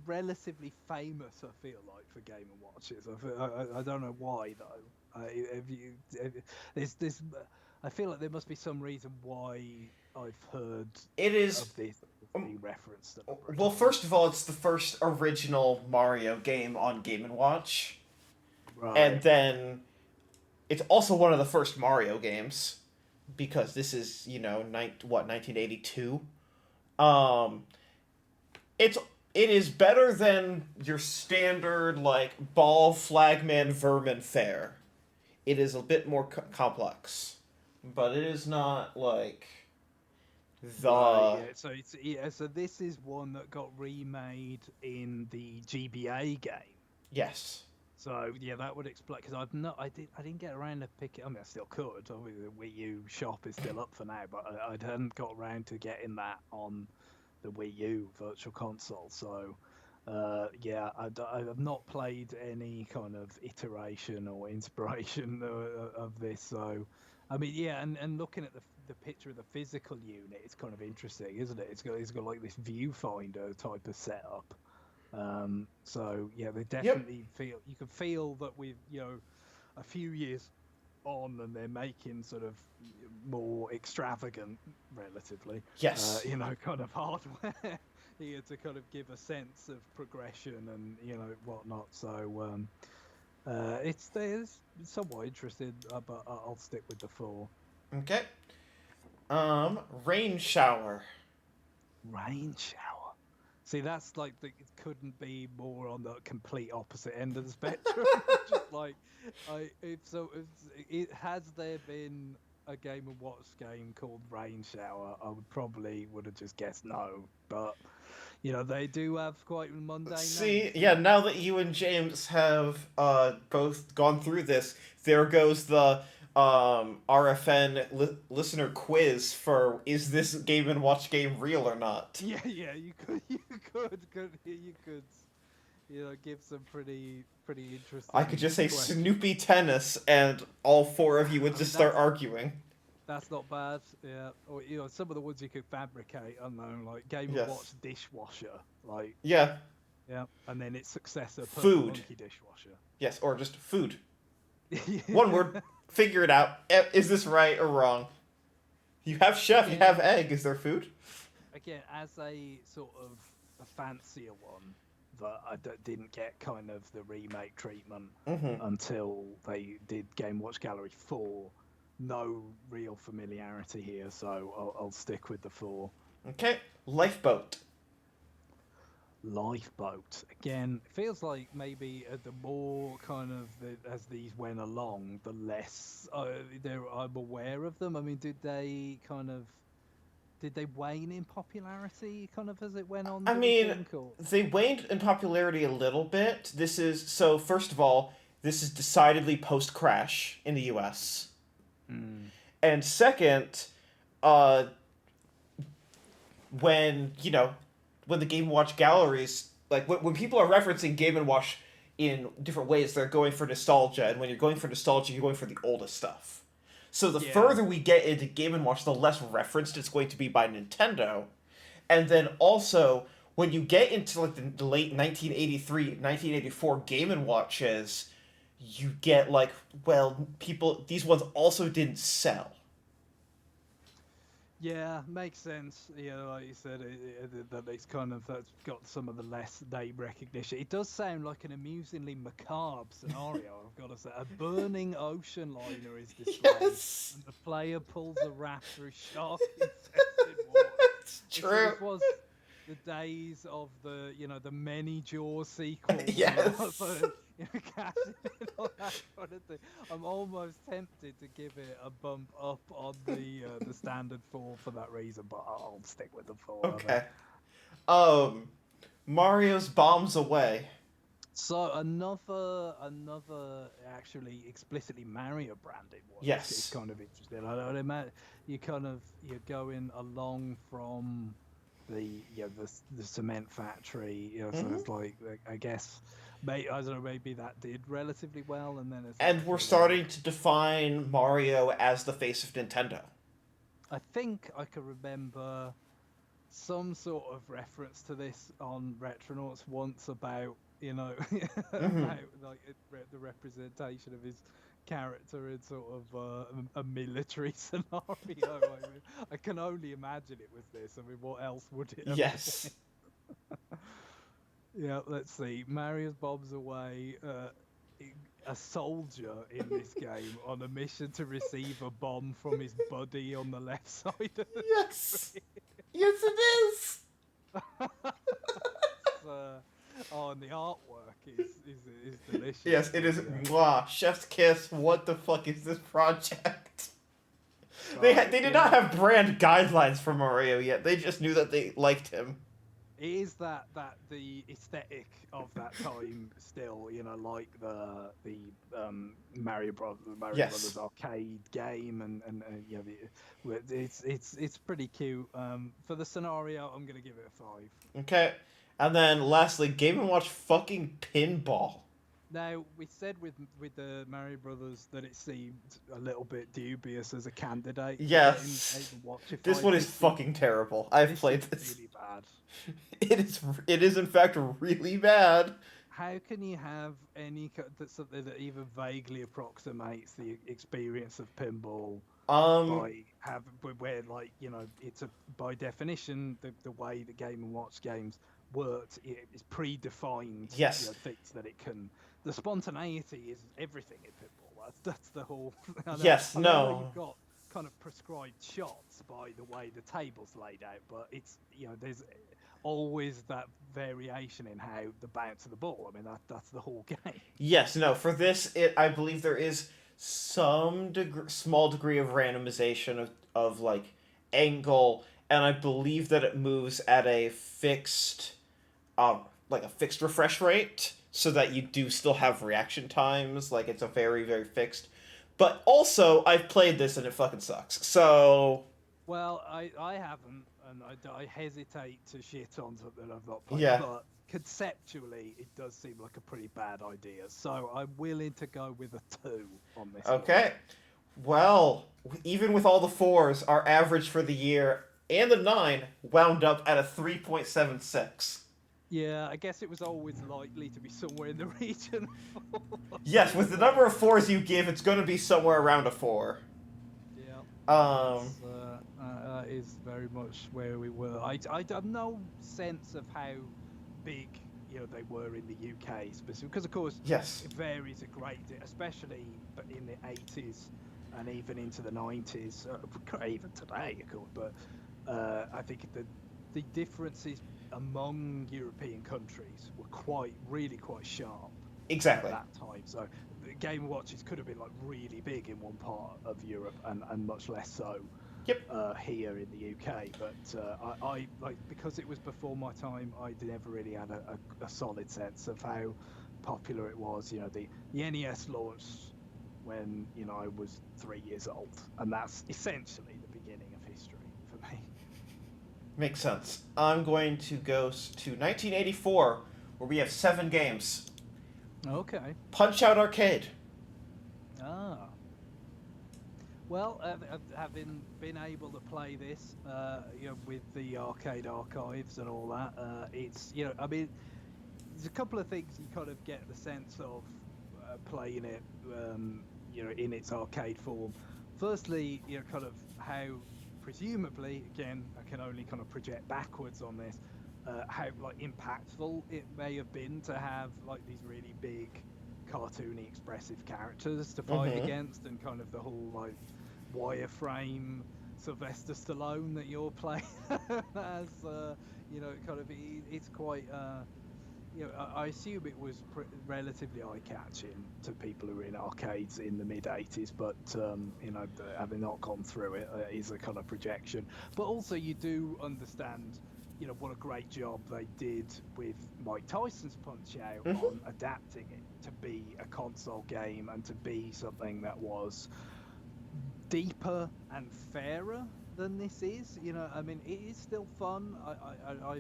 relatively famous. I feel like for Game & Watches. I don't know why though. I feel like there must be some reason why I've heard of this being referenced. Well, first of all, it's the first original Mario game on Game & Watch. Right. And then it's also one of the first Mario games because this is, 1982. It is better than your standard ball flagman vermin fare. It is a bit more complex, but it is not like the. So this is one that got remade in the GBA game. Yes. So yeah, that would explain because I didn't get around to pick it. I mean, I still could. Obviously, the Wii U shop is still up for now, but I hadn't got around to getting that on the Wii U Virtual Console. So Yeah, I've not played any kind of iteration or inspiration of this, so I mean, yeah, and looking at the picture of the physical unit, it's kind of interesting, isn't it? It's got like this viewfinder type of setup. So yeah, they Yep. definitely feel you can feel that with a few years on and they're making sort of more extravagant, relatively, Yes. kind of hardware here to kind of give a sense of progression and whatnot. So it's somewhat interested, but I'll stick with the four. Okay. Rain shower. Rain shower. See, that's like it couldn't be more on the complete opposite end of the spectrum. Just like, it has there been a Game and Watch game called Rain Shower, I would have just guessed no. But they do have quite mundane See, names. yeah, now that you and James have both gone through this, there goes the RFN listener quiz for is this Game and Watch game real or not? Yeah, yeah, you could, give some pretty I could interesting just say questions. Snoopy Tennis, and all four of you would I mean, just start arguing. that's not bad. Yeah, or some of the ones you could fabricate. I don't know, like Game and Watch Yes. dishwasher, like Yeah. yeah, and then its successor, Purple Food. Monkey dishwasher. Yes, or just food. One word. Yeah. Figure it out. Is this right or wrong? You have chef, you have Again, egg. Is there food? again, as a sort of a fancier one that didn't get kind of the remake treatment Mm-hmm. until they did Game Watch Gallery 4. No real familiarity here, so I'll stick with the 4. Okay. Lifeboat. Lifeboat. Again, it feels like maybe the more kind of as these went along, the less I'm aware of them. I mean, did they wane in popularity kind of as it went on, I do we mean, think? Or they waned in popularity a little bit. This is so. First of all, this is decidedly post Crash in the U.S. mm, And second, uh, when when the Game and Watch galleries, like when people are referencing Game and Watch in different ways, they're going for nostalgia, and when you're going for nostalgia, you're going for the oldest stuff. So the yeah. further we get into Game and Watch, the less referenced it's going to be by Nintendo. And then also, when you get into like the late 1983, 1984 Game and Watches, you get like, well, people these ones also didn't sell. Yeah, makes sense. Like you said, that it's kind of that's got some of the less name recognition. It does sound like an amusingly macabre scenario, I've got to say. A burning ocean liner is displayed, Yes, and the player pulls a raft through shark-infested waters. it's So true. this was the days of the many Jaws sequels, Yes. so cashing in on that kind of thing. I'm almost tempted to give it a bump up on the standard 4 for that reason, but I'll stick with the 4, I think. Okay. Um, Mario's bombs away. So another actually explicitly Mario branded one is Yes. kind of interesting. I don't imagine you're going along from the cement factory, so Hmm. it's like I guess I don't know, maybe that did relatively well, and then it's And like we're starting to define Mario as the face of Nintendo. I think I can remember some sort of reference to this on Retronauts once about Hmm. about like the representation of his character in sort of a military scenario. I mean, I can only imagine it was this. I mean, what else would it have been? Yes. Yeah, let's see. Marius bombs away. A soldier in this game on a mission to receive a bomb from his buddy on the left side of the Yes. screen. Yes, it is. It's, oh, and the artwork is delicious. Yes, it is. Yeah. Mwah. Chef's kiss. What the fuck is this project? So They did not have brand guidelines for Mario yet. They just knew that they liked him. it is that the aesthetic of that time still, like Mario Yes. Brothers arcade game, and it's pretty cute. For the scenario, I'm gonna give it a 5. Okay. And then lastly, Game and Watch fucking pinball. Now we said with the Mario Brothers that it seemed a little bit dubious as a candidate for getting Game Yes. and Watch. If This I one is this seems fucking terrible. I've this played seems this. really bad. It is in fact really bad. How can you have that's something that even vaguely approximates the experience of pinball Um by having where like it's a by definition the way the Game and Watch games worked is predefined yes. things that it can. The spontaneity is everything in pinball. That's the whole. Yes, I know you've no. got kind of prescribed shots by the way the table's laid out, but it's there's always that variation in how the bounce of the ball. I mean that's the whole game. Yes, no. For this, I believe there is small degree of randomization of like angle, and I believe that it moves at a fixed, like a fixed refresh rate, so that you do still have reaction times. Like it's a very fixed. But also, I've played this and it fucking sucks. So Well, I haven't, and I hesitate to shit on something I've not played, yeah. but conceptually, it does seem like a pretty bad idea. So I'm willing to go with a 2 on this one. Okay. Well, even with all the fours, our average for the year and the 9 wound up at a 3.76. Yeah, I guess it was always likely to be somewhere in the region of 4. Yes, with the number of fours you give, it's going to be somewhere around a 4. Yeah, Um, that is very much where we were. I have no sense of how big they were in the UK specifically, because of course yes. it varies a great deal, especially in the 80s and even into the 90s, even today, of course. But I think the differences among European countries were really quite sharp at Exactly. that time. So the Game Watches could have been like really big in one part of Europe and much less so Yep. here in the UK. But I like, because it was before my time, I never really had a solid sense of how popular it was. The NES launched when I was 3 years old, and that's essentially the beginning of history for me. Makes sense. I'm going to go to 1984, where we have 7 games. Okay. Punch Out Arcade. Ah. Well, having been able to play this, with the arcade archives and all that, it's I mean, there's a couple of things you kind of get the sense of playing it, in its arcade form. Firstly, kind of how presumably, again, I can only kind of project backwards on this, how like impactful it may have been to have like these really big cartoony expressive characters to fight Mm-hmm. against, and kind of the whole like wireframe Sylvester Stallone that you're playing as kind of it's quite I assume it was relatively eye-catching to people who were in arcades in the mid-80s, but having not gone through it is a kind of projection. But also you do understand what a great job they did with Mike Tyson's Punch-Out Mm-hmm. on adapting it to be a console game and to be something that was deeper and fairer than this is. I mean, it is still fun. I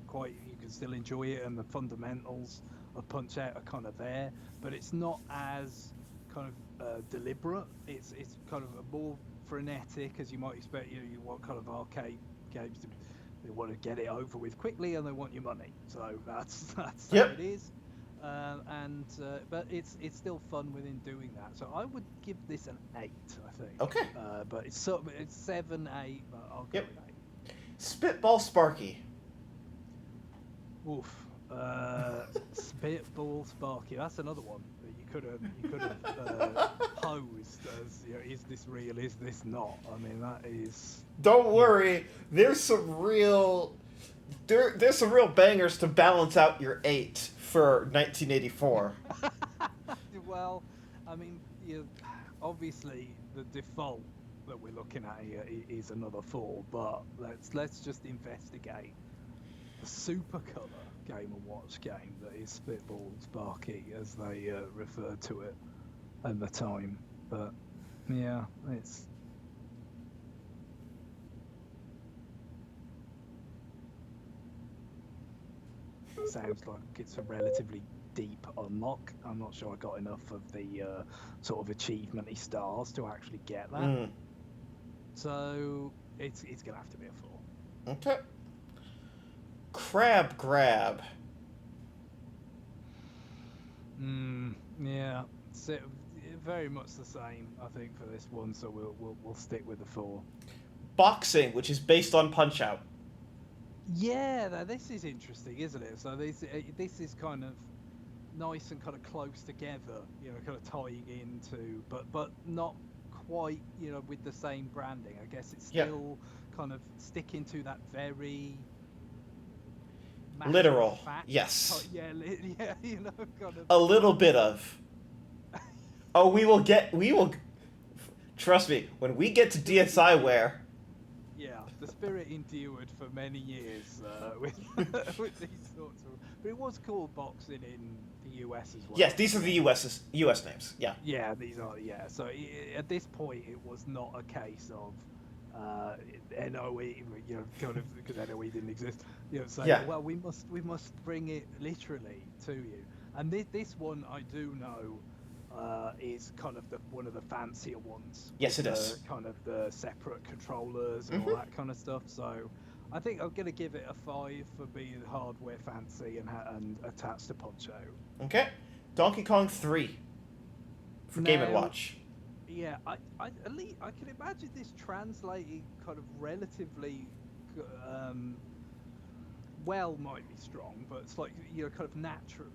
quite, you can still enjoy it, and the fundamentals of Punch Out are kind of there, but it's not as kind of deliberate. It's kind of a more frenetic, as you might expect. You want kind of arcade games to. They want to get it over with quickly, and they want your money. So that's how Yep. it is. But it's still fun within doing that. So I would give this an 8, I think. Okay. But it's 7, 8. But I'll go Yep. with 8. Spitball Sparky. Oof. Spitball Sparky. That's another one that you could have posed as is this real? Is this not? I mean, that is. Don't worry. There's some real there's some real bangers to balance out your 8 for 1984. Well, I mean, obviously the default that we're looking at here is another 4, but let's just investigate the super color Game and Watch game that is Spitball Sparky, as they referred to it at the time. But yeah, it's. sounds like it's a relatively deep unlock. I'm not sure I got enough of the sort of achievement-y stars to actually get that. Mm. So it's gonna have to be a 4. Okay. Crab grab. Yeah. So very much the same, I think, for this one. So we'll stick with the 4. Boxing, which is based on Punch Out. Yeah, this is interesting, isn't it? So this is kind of nice and kind of close together, kind of tying into, but not quite, with the same branding. I guess it's still kind of sticking to that very Literal. fact. Yes. Yeah, kind of A little bit of. Oh, we will. Trust me, when we get to DSI Ware. Yeah, the spirit endured for many years with these sorts of. But it was called boxing in the US as well. Yes, these are the US names. Yeah. Yeah, these are. Yeah, so at this point, it was not a case of NOE, kind of because NOE didn't exist. Saying, Yeah. well, we must bring it literally to you. And this one I do know is kind of one of the fancier ones. Yes, it is. Kind of the separate controllers and all that kind of stuff. So I think I'm gonna give it a 5 for being hardware fancy and attached to Punch Out. Okay. Donkey Kong 3 for Game & Now, Watch. Yeah, at least I can imagine this translating kind of relatively well, might be strong, but it's like kind of naturally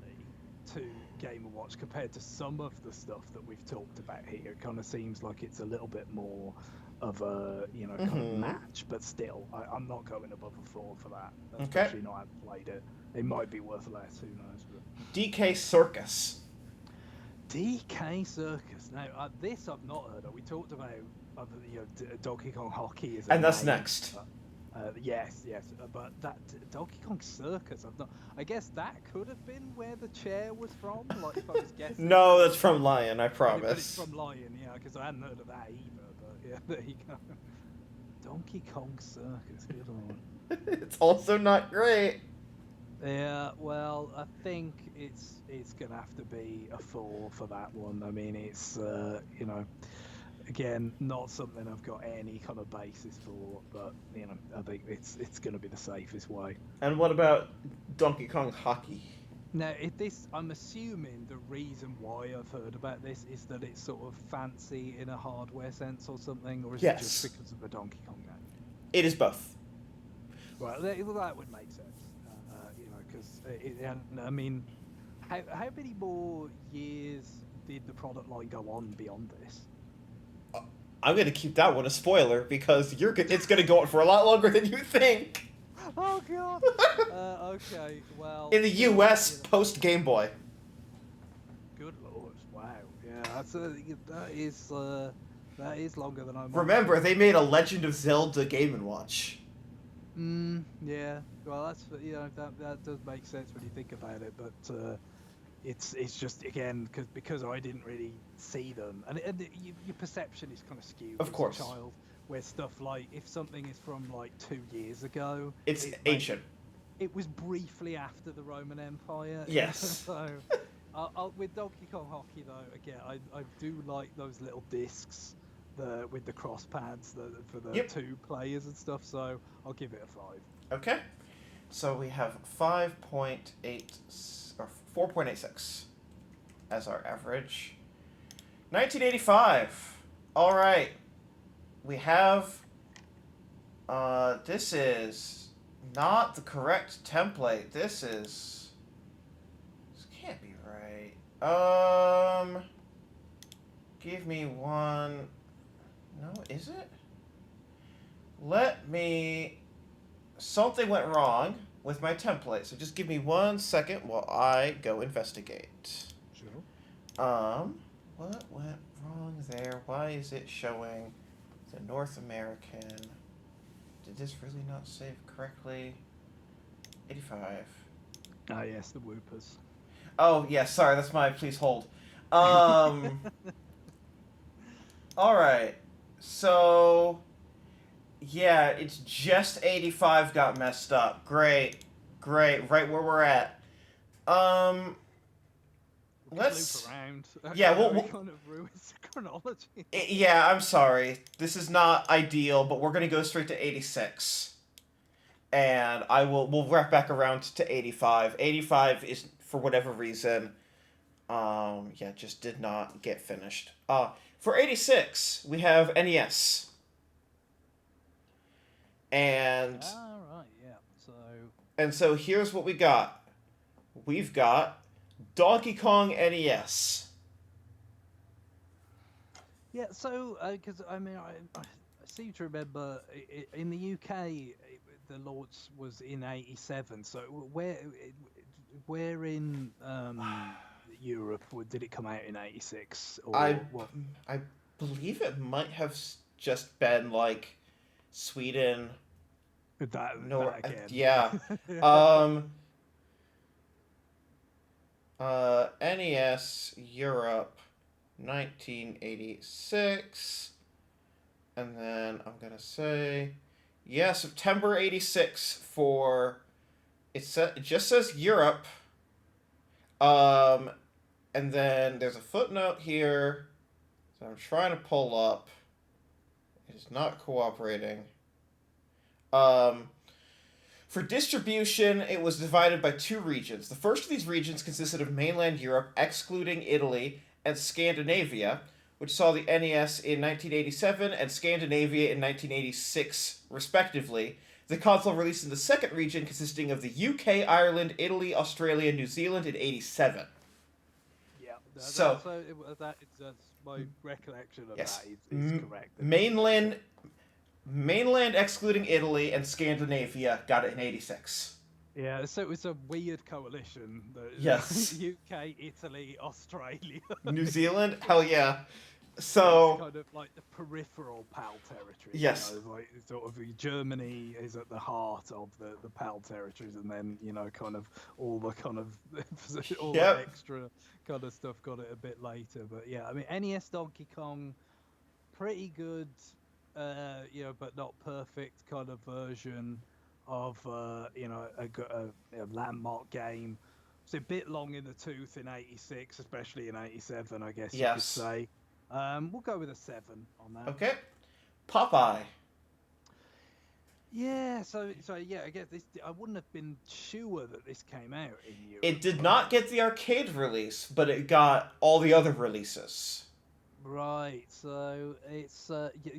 to Game & Watch compared to some of the stuff that we've talked about here. It kind of seems like it's a little bit more of a kind of match, but still, I'm not going above a 4 for that. Especially not having played it. It might be worth less. Who knows? But... DK Circus. DK Circus. Now, this I've not heard of. We talked about Donkey Kong Hockey is, and that's next. Yes, but that Donkey Kong Circus, I've not. I guess that could have been where the chair was from. Like if I was guessing. No, that's from Lion. I promise. But it's from Lion, yeah, because I hadn't heard of that either. But yeah, there you go. Donkey Kong Circus, good on. It's also not great. Yeah, well, I think it's gonna have to be a 4 for that one. I mean, it's again, not something I've got any kind of basis for, but I think it's gonna be the safest way. And what about Donkey Kong Hockey? Now, I'm assuming the reason why I've heard about this is that it's sort of fancy in a hardware sense or something, or is it just because of the Donkey Kong name? It is both. Well, that would make sense. Because I mean, how many more years did the product line go on beyond this? I'm going to keep that one a spoiler because it's going to go on for a lot longer than you think. Oh god. Okay. Well. In the U.S. post Game Boy. Good lord! Wow. Yeah, that is longer than I. Remember, they made a Legend of Zelda Game & Watch. Yeah. Well, that's that does make sense when you think about it, but it's just again because I didn't really see them, and your perception is kind of skewed. Of course. As a child, where stuff like if something is from like 2 years ago, it's ancient. It was briefly after the Roman Empire. Yes. So, with Donkey Kong Hockey though, again, I do like those little discs. With the cross pads for the 2 players and stuff, so I'll give it a 5. Okay, so we have 5.8 or 4.86 as our average. 1985. All right, we have. This is not the correct template. This can't be right. Give me one. No, is it? Something went wrong with my template, so just give me 1 second while I go investigate. Sure. What went wrong there? Why is it showing the North American? Did this really not save correctly? 85. Ah, yes, the Whoopers. Oh, yeah, sorry, that's my please hold. Alright. So, yeah, it's just 85 got messed up. Great. Great, right where we're at. Um, We could loop let's. around. Yeah, I know we'll, it we'll kind of ruins the chronology. yeah, I'm sorry. This is not ideal, but we're gonna go straight to 86. And we'll wrap back around to 85. 85 is, for whatever reason, yeah, just did not get finished. For 86, we have NES. And All right, yeah. So so here's what we got. We've got Donkey Kong NES. yeah, so because I mean, I seem to remember in the UK the launch was in '87. So where in Europe did it come out in '86 I or what? I believe it might have just been like Sweden. No, That again. yeah. Um, NES Europe, 1986, and then I'm gonna say, yeah, September '86 for it just says Europe. Um, and then there's a footnote here that I'm trying to pull up. It is not cooperating. Um, For distribution, it was divided by two regions. The first of these regions consisted of mainland Europe, excluding Italy, and Scandinavia, which saw the NES in 1987 and Scandinavia in 1986, respectively. The console released in the second region, consisting of the UK, Ireland, Italy, Australia, New Zealand in '87. Yeah, So, that is that's my recollection of that yes, is correct. Then mainland, mainland excluding Italy and Scandinavia got it in '86. yeah, so it was a weird coalition. The Yes. UK, Italy, Australia. New Zealand? Hell yeah. It's So, kind of like the peripheral PAL territories, you yes. know, like sort of Germany is at the heart of the PAL territories, and then kind of all the kind of all the Yep. extra kind of stuff got it a bit later. But yeah, I mean NES Donkey Kong, pretty good, but not perfect kind of version of a landmark game. It's a bit long in the tooth in '86, especially in '87, I guess you could Yes. say. We'll go with a 7 on that. Okay. Popeye. Yeah, so yeah, I guess this I wouldn't have been sure that this came out in It Europe, did but not get the arcade release, but it got all the other releases. right. So it's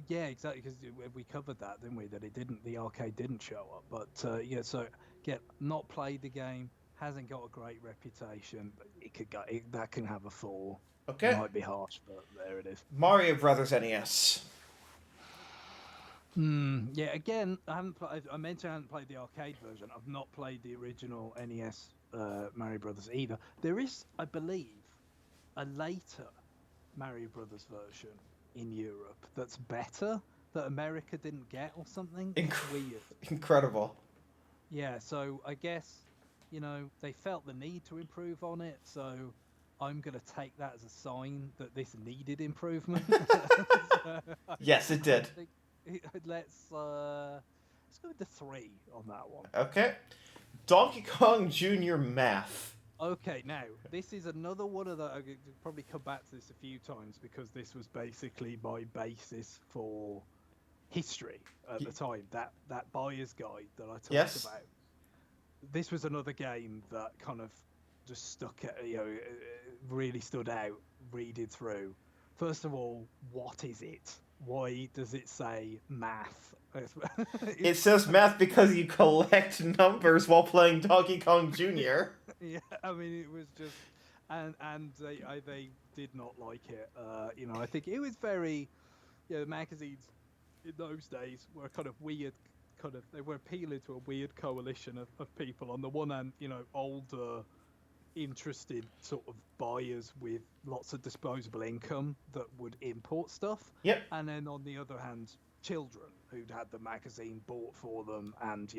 yeah, exactly because we covered that, didn't we? That the arcade didn't show up, but yeah. So get not played the game, hasn't got a great reputation, but that can have a 4. Okay. Might be harsh, but there it is. Mario Brothers NES. Yeah, again, I haven't played. I mentioned I haven't played the arcade version. I've not played the original NES Mario Brothers either. There is, I believe, a later Mario Brothers version in Europe that's better that America didn't get or something. It's weird. Incredible. Yeah, so I guess they felt the need to improve on it. So I'm gonna take that as a sign that this needed improvement. So Yes, it I did. think let's go with the 3 on that one. Okay. Donkey Kong Jr. Math. Okay, now this is another one of the. I could probably come back to this a few times because this was basically my basis for history at the time. That buyer's guide that I talked Yes. about. This was another game that kind of just stuck at really stood out reading through. First of all, what is it? Why does it say math? It says math because you collect numbers while playing Donkey Kong Jr. Yeah, I mean it was just, and they did not like it. I think it was very, the magazines in those days were kind of weird, they were appealing to a weird coalition of people. On the one hand, older, interested sort of buyers with lots of disposable income that would import stuff, Yep. and then on the other hand, children who'd had the magazine bought for them and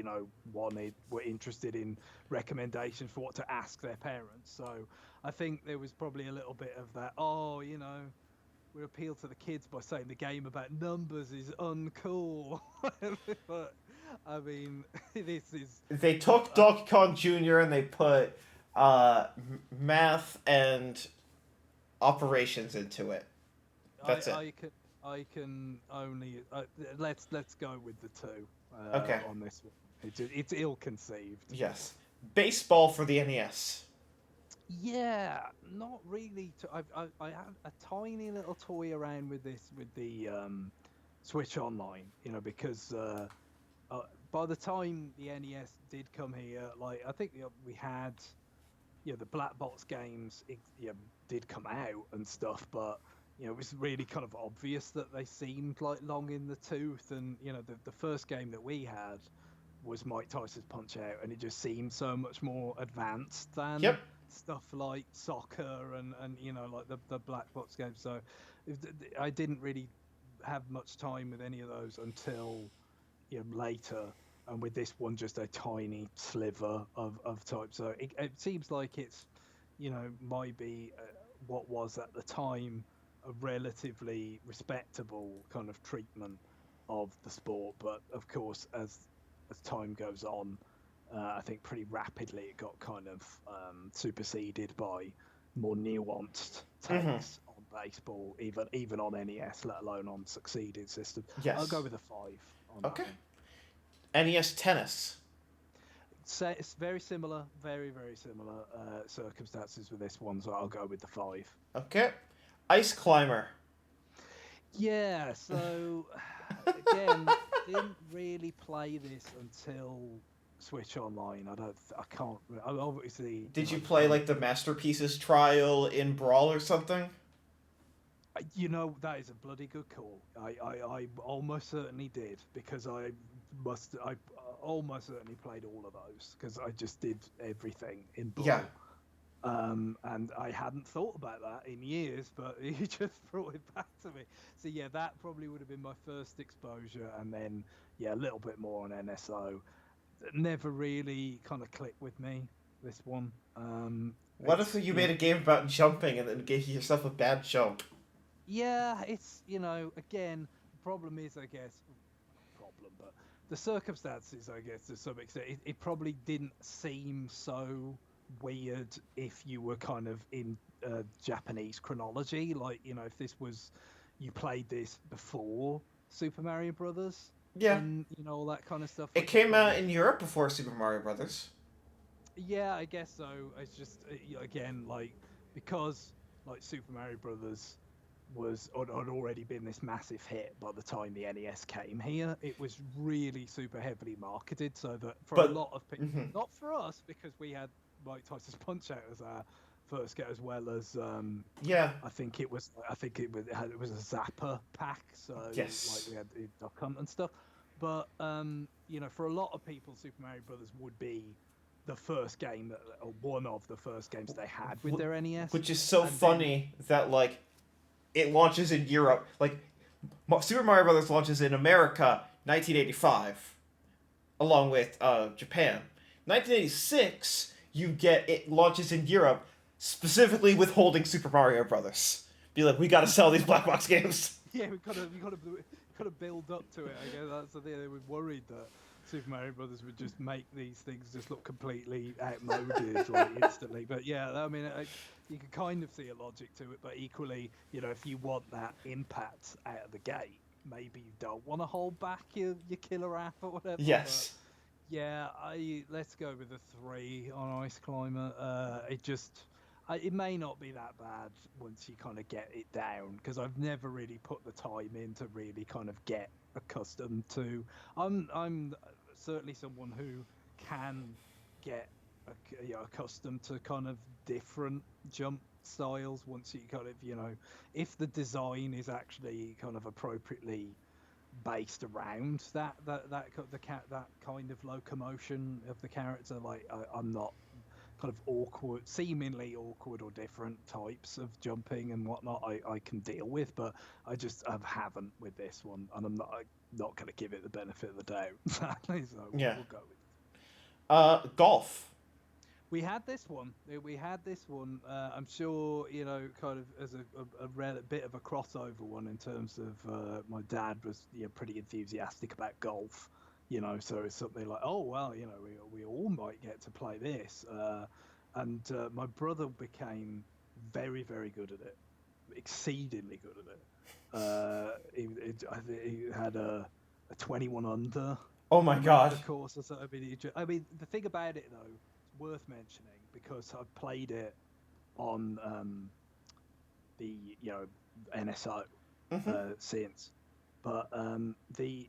were interested in recommendations for what to ask their parents. So I think there was probably a little bit of that. We appeal to the kids by saying the game about numbers is uncool. But I mean, this is. They took Donkey Kong Jr. and they put math and operations into it. I That's it. I can I can only let's go with the two Okay. on this one. It's ill conceived. Yes. Baseball for the NES. Yeah, not really. I had a tiny little toy around with this with the Switch Online, because by the time the NES did come here, like I think we had the black box games did come out and stuff, but it was really kind of obvious that they seemed like long in the tooth, and the first game that we had was Mike Tyson's Punch Out, and it just seemed so much more advanced than Yep. stuff like soccer and like the black box games. So I didn't really have much time with any of those until later, and with this one just a tiny sliver of type. So it seems like it's might be what was at the time a relatively respectable kind of treatment of the sport, but of course as time goes on, I think pretty rapidly it got kind of superseded by more nuanced Mm-hmm. takes on baseball, even on NES, let alone on succeeded systems. I'll go Yes. with a 5 on that Okay. one. NES tennis. So it's very similar, very similar circumstances with this one, so I'll go with the 5. Okay. Ice climber. Yeah, so again, didn't really play this until Switch Online. I can't. Obviously, Did you play played. like the Masterpieces trial in Brawl or something? That is a bloody good call. I almost certainly did, because I almost certainly played all of those because I just did everything in Yeah. Brawl. And I hadn't thought about that in years, but you just brought it back to me. So yeah, that probably would have been my first exposure, and then yeah, a little bit more on NSO. Never really kind of clicked with me, this one. What if It's you made a game about jumping and then gave yourself a bad jump? Yeah, it's again, the problem is, I guess, not problem, but the circumstances, I guess, to some extent, it probably didn't seem so weird if you were kind of in Japanese chronology, like if this was you played this before Super Mario Brothers Yeah. and all that kind of stuff. It Like it came out probably, in Europe before Super Mario Brothers. yeah, I guess so. It's just again, like, because like Super Mario Brothers had already been this massive hit by the time the NES came here. It was really super heavily marketed, so that for a But lot of people, not for us because we had Mike Tyson's Punch Out as our first get, as well as yeah. it was a Zapper pack, so like Yes. we had Duck Hunt and stuff. But for a lot of people, Super Mario Brothers would be the first game or one of the first games they had with their NES, Which is so and then funny that like it launches in Europe. Like Super Mario Brothers launches in America 1985 along with Japan. 1986 you get it launches in Europe specifically withholding Super Mario Brothers. Be like, we got to sell these black box games. yeah, we got to build up to it. I guess that's the thing. They were worried that Super Mario Brothers would just make these things just look completely outmoded like instantly. But yeah, I mean, you can kind of see a logic to it. But equally, if you want that impact out of the gate, maybe you don't want to hold back your killer app or whatever. But Yes. yeah, let's go with the 3 on Ice Climber. It may not be that bad once you kind of get it down, because I've never really put the time in to really kind of get accustomed to. I'm certainly someone who can get accustomed to kind of different jump styles once you kind of if the design is actually kind of appropriately based around that kind of locomotion of the character. Like I'm not kind of awkward, seemingly awkward or different types of jumping and whatnot. I can deal with, but I haven't with this one, and I'm not going to give it the benefit of the doubt. So Yeah. we'll go with. Golf. We had this one. I'm sure kind of as a bit of a crossover one in terms of my dad was pretty enthusiastic about golf. So it's something like, oh well, we all might get to play this, and my brother became very very good at it, exceedingly good at it. I think he had a 21 under Oh my throughout god. the course or something. I mean, the thing about it though, it's worth mentioning because I've played it on the NSO Hmm. since, but the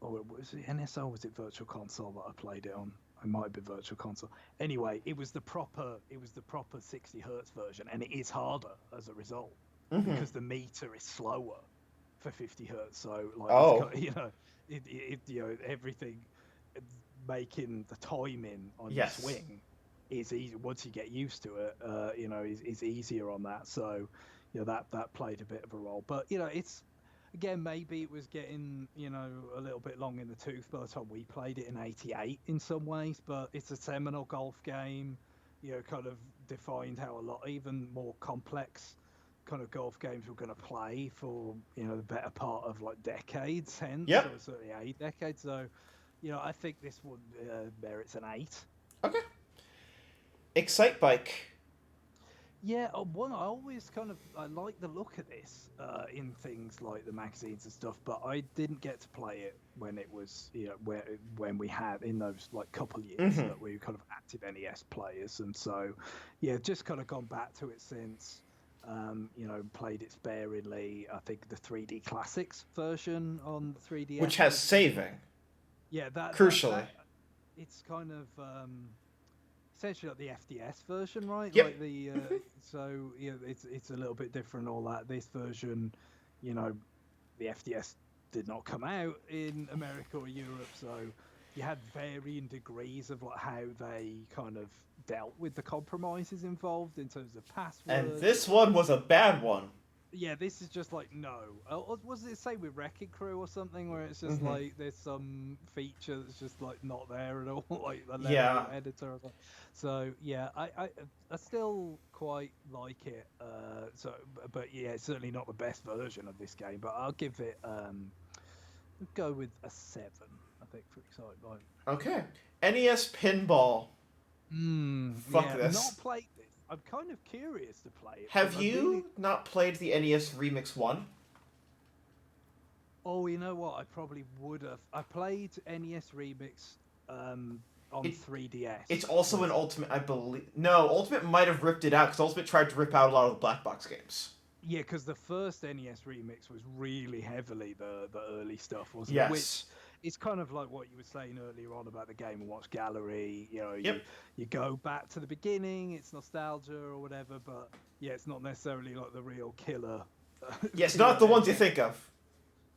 or was it NSO or was it Virtual Console that I played it on? It might be Virtual Console. Anyway, it was the proper 60 hertz version, and it is harder as a result Hmm. because the meter is slower for 50 hertz. So like it's Oh, got everything making the timing on your yes. swing is easy once you get used to it. Is easier on that. So that played a bit of a role. But it's again, maybe it was getting, a little bit long in the tooth by the time we played it in '88 in some ways, but it's a seminal golf game, kind of defined how a lot, even more complex kind of golf games we're going to play for, the better part of like decades hence, Yep. or certainly a decade. So, I think this one merits an 8. Okay. Excite Bike. Yeah, one I always I like the look of this in things like the magazines and stuff, but I didn't get to play it when it was when we had in those like couple years Hmm. that we were kind of active NES players, and so just kind of gone back to it since. Played it sparingly. I think the 3D Classics version on the Which 3DS has was really saving, yeah crucially. that it's kind of essentially like the FDS version, right? Yep. Like the so it's a little bit different. All that this version, you know, the FDS did not come out in America or Europe, so you had varying degrees of like how they kind of dealt with the compromises involved in terms of And passwords this or one was a bad one. yeah, this is just like no. Was it say with Wrecking Crew or something where it's just Hmm. like there's some feature that's just like not there at all, like the Yeah. level editor or something. So yeah, I still quite like it. But yeah, it's certainly not the best version of this game. But I'll give it I'll go with a 7. I think for Excite Bike. Okay. NES Pinball. Fuck Yeah, not this. played this. I'm kind of curious to play it because Have I really you not played the NES Remix 1? Oh, you know what? I probably would have. I played NES Remix on It 3DS. it's also an Was Ultimate, I believe. No, Ultimate might have ripped it out because Ultimate tried to rip out a lot of the black box games. yeah, because the first NES Remix was really heavily the early stuff, wasn't it? Which Yes. is kind of like what you were saying earlier on about the Game and Watch gallery. Yep. You go back to the beginning, it's nostalgia or whatever, but yeah, it's not necessarily like the real killer Yes, not killer the ones you NES. think of.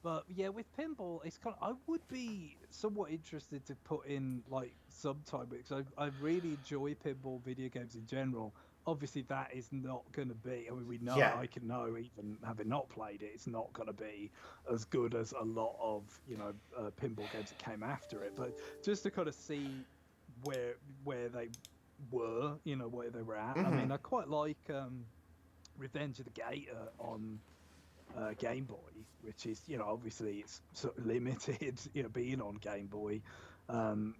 But yeah, with pinball, it's kind of I would be somewhat interested to put in like some time because I really enjoy pinball video games in general. Obviously, that is not going to be. I mean, we know Yeah. I can know even having not played it, it's not going to be as good as a lot of pinball games that came after it. But just to kind of see where where they were, where they were at. I Hmm. mean, I quite like Revenge of the Gator on Game Boy, which is obviously it's sort of limited, being on Game Boy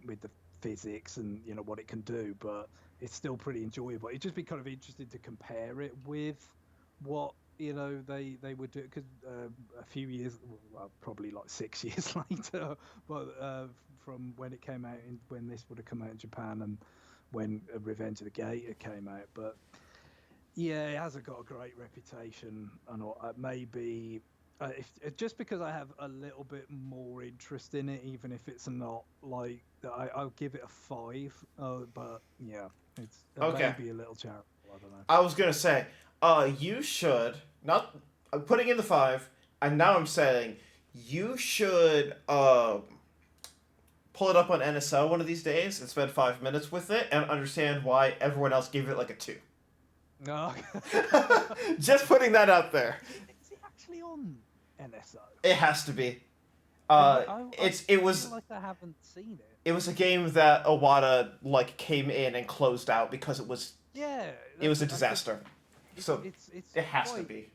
with the physics and what it can do, but it's still pretty enjoyable. It'd just be kind of interesting to compare it with what they would do because a few years, well, probably like 6 years later, but from when it came out, when this would have come out in Japan and when Revenge of the Gator came out, but yeah, it hasn't got a great reputation, and maybe just because I have a little bit more interest in it, even if it's not like I'll give it a 5. But yeah, it's Okay. maybe a little charitable. I don't know. I was gonna say, you should not. I'm putting in the 5, and now I'm saying you should pull it up on NSO one of these days and spend 5 minutes with it and understand why everyone else gave it like a 2. No, Just putting that out there. is it actually on NSO? It has to be. Because I It feel was like I haven't seen it. it was a game that Iwata like came in and closed out because Yeah, it was that's a it. I think disaster. it's So it's it's it has to quite be.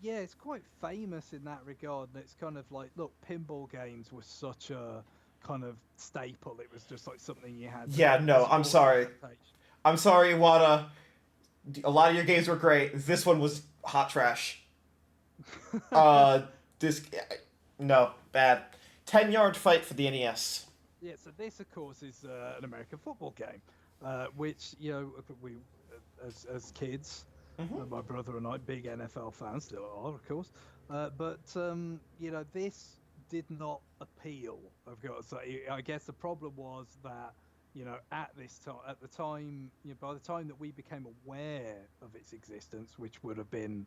yeah, it's quite famous in that regard. And it's kind of like, look, pinball games were such a kind of staple. It was just like something you had Yeah, a no, I'm sporting sorry. adaptation. I'm sorry, Iwata. A lot of your games were great. This one was hot trash. Uh, this no bad. 10-yard fight for the NES. Yeah, so this, of course, is an American football game, which we as kids, Hmm. my brother and I, big NFL fans, still are, of course. But this did not appeal. Of course, so I guess the problem was that at this time, at the time, by the time that we became aware of its existence, which would have been,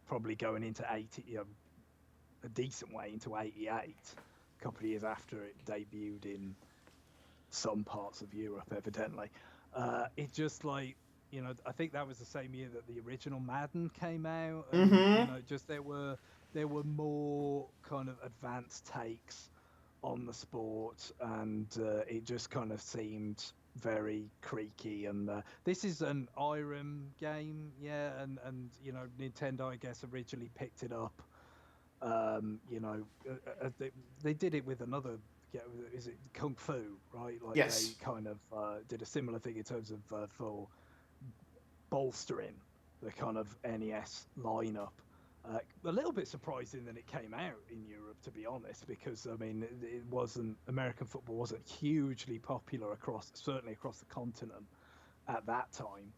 probably going into 80, a decent way into 88, a couple of years after it debuted in some parts of Europe, evidently. It just like, I think that was the same year that the original Madden came out, and Hmm. just there were more kind of advanced takes on the sport, and it just kind of seemed very creaky. And this is an IRAM game, yeah, and Nintendo, I guess, originally picked it up. They did it with another. Yeah, is it Kung Fu, right? Like they Yes. kind of did a similar thing in terms of for bolstering the kind of NES lineup. A little bit surprising that it came out in Europe, to be honest, because I mean, it wasn't American football wasn't hugely popular certainly across the continent at that time.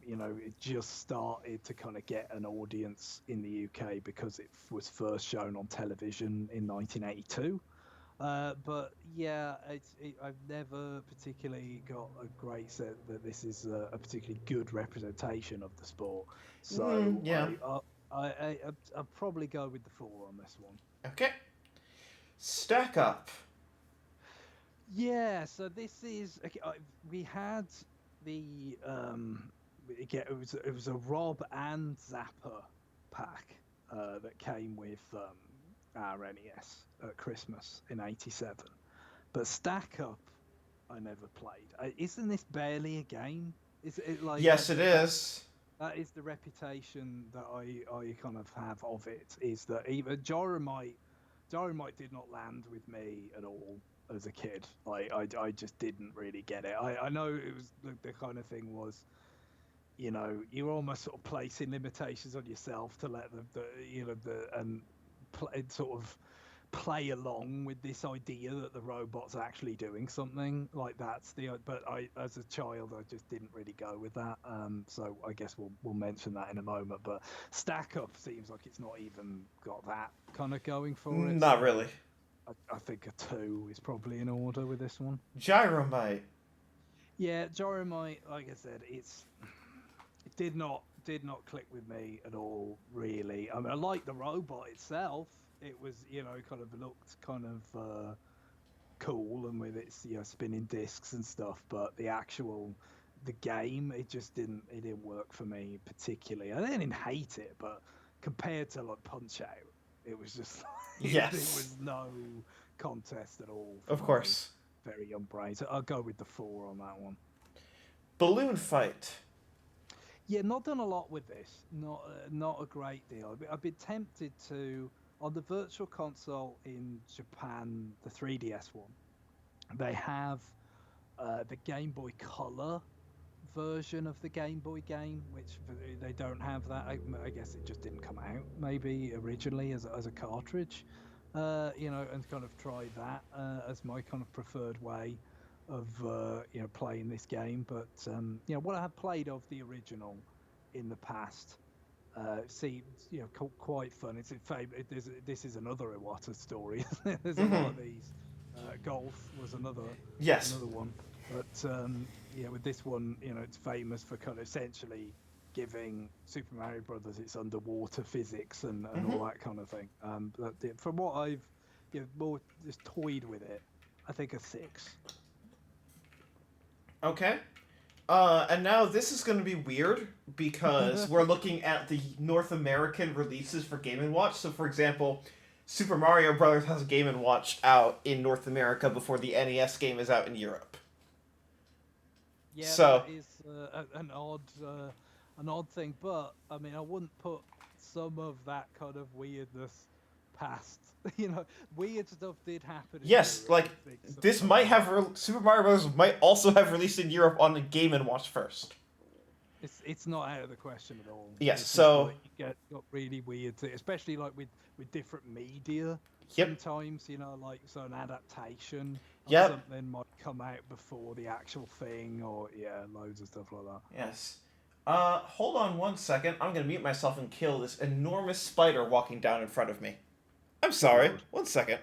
It just started to kind of get an audience in the UK because it was first shown on television in 1982. But yeah, I've never particularly got a great sense that this is a particularly good representation of the sport. So Yeah. I'll probably go with the 4 on this one. Okay. Stack up. Yeah, so this is okay, we had the again, it was a Rob and Zapper pack that came with our NES at Christmas in '87. But Stack Up, I never played. Isn't this barely a game? Is it like Yes, it that? is. That is the reputation that I kind of have of it. Is that even Gyromite did not land with me at all as a kid. Like I just didn't really get it. I know it was the kind of thing was, you're almost sort of placing limitations on yourself to let and sort of play along with this idea that the robot's actually doing something like that's the but I as a child I just didn't really go with that, so I guess we'll mention that in a moment. But Stack Up seems like it's not even got that kind of going for it, Not so really. I think a 2 is probably in order with this one. Gyromite. Yeah, Joromite, like I said, it did not click with me at all, really. I mean, I like the robot itself. It was, kind of looked kind of cool, and with its spinning discs and stuff. But the game, it didn't work for me particularly. I didn't hate it, but compared to like Punch Out, it was just it Yes. was no contest at all for Of my course. very young brain. So I'll go with the 4 on that one. Balloon fight. Yeah, not done a lot with this. Not a great deal. I've been tempted to on the Virtual Console in Japan, the 3DS one. They have the Game Boy Color version of the Game Boy game, which they don't have that. I guess it just didn't come out maybe originally as a cartridge, and kind of try that as my kind of preferred way of playing this game. But what I have played of the original in the past seems quite fun. It's in fact this is another Iwata story. There's a lot Hmm. of these. Golf was Yes. another one. But yeah, with this one, it's famous for kind of essentially giving Super Mario Brothers its underwater physics and Hmm. all that kind of thing. But from what I've more just toyed with it, I think a 6. Okay. And now this is going to be weird because we're looking at the North American releases for Game and Watch. So, for example, Super Mario Brothers has a Game and Watch out in North America before the NES game is out in Europe. Yeah, that So, is an odd thing, but I mean, I wouldn't put some of that kind of weirdness past. Weird stuff did happen in Yes, Europe. like With big stuff this like might that. have Super Mario Bros. Might also have released in Europe on the Game and Watch first. It's not out of the question at all. Yes, It's just so like you get got really weird, especially like with different media. yep, Sometimes like so an adaptation of yep, something might come out before the actual thing, or yeah, loads of stuff like that. yes. Hold on 1 second. I'm gonna mute myself and kill this enormous spider walking down in front of me. I'm Good sorry. lord. 1 second.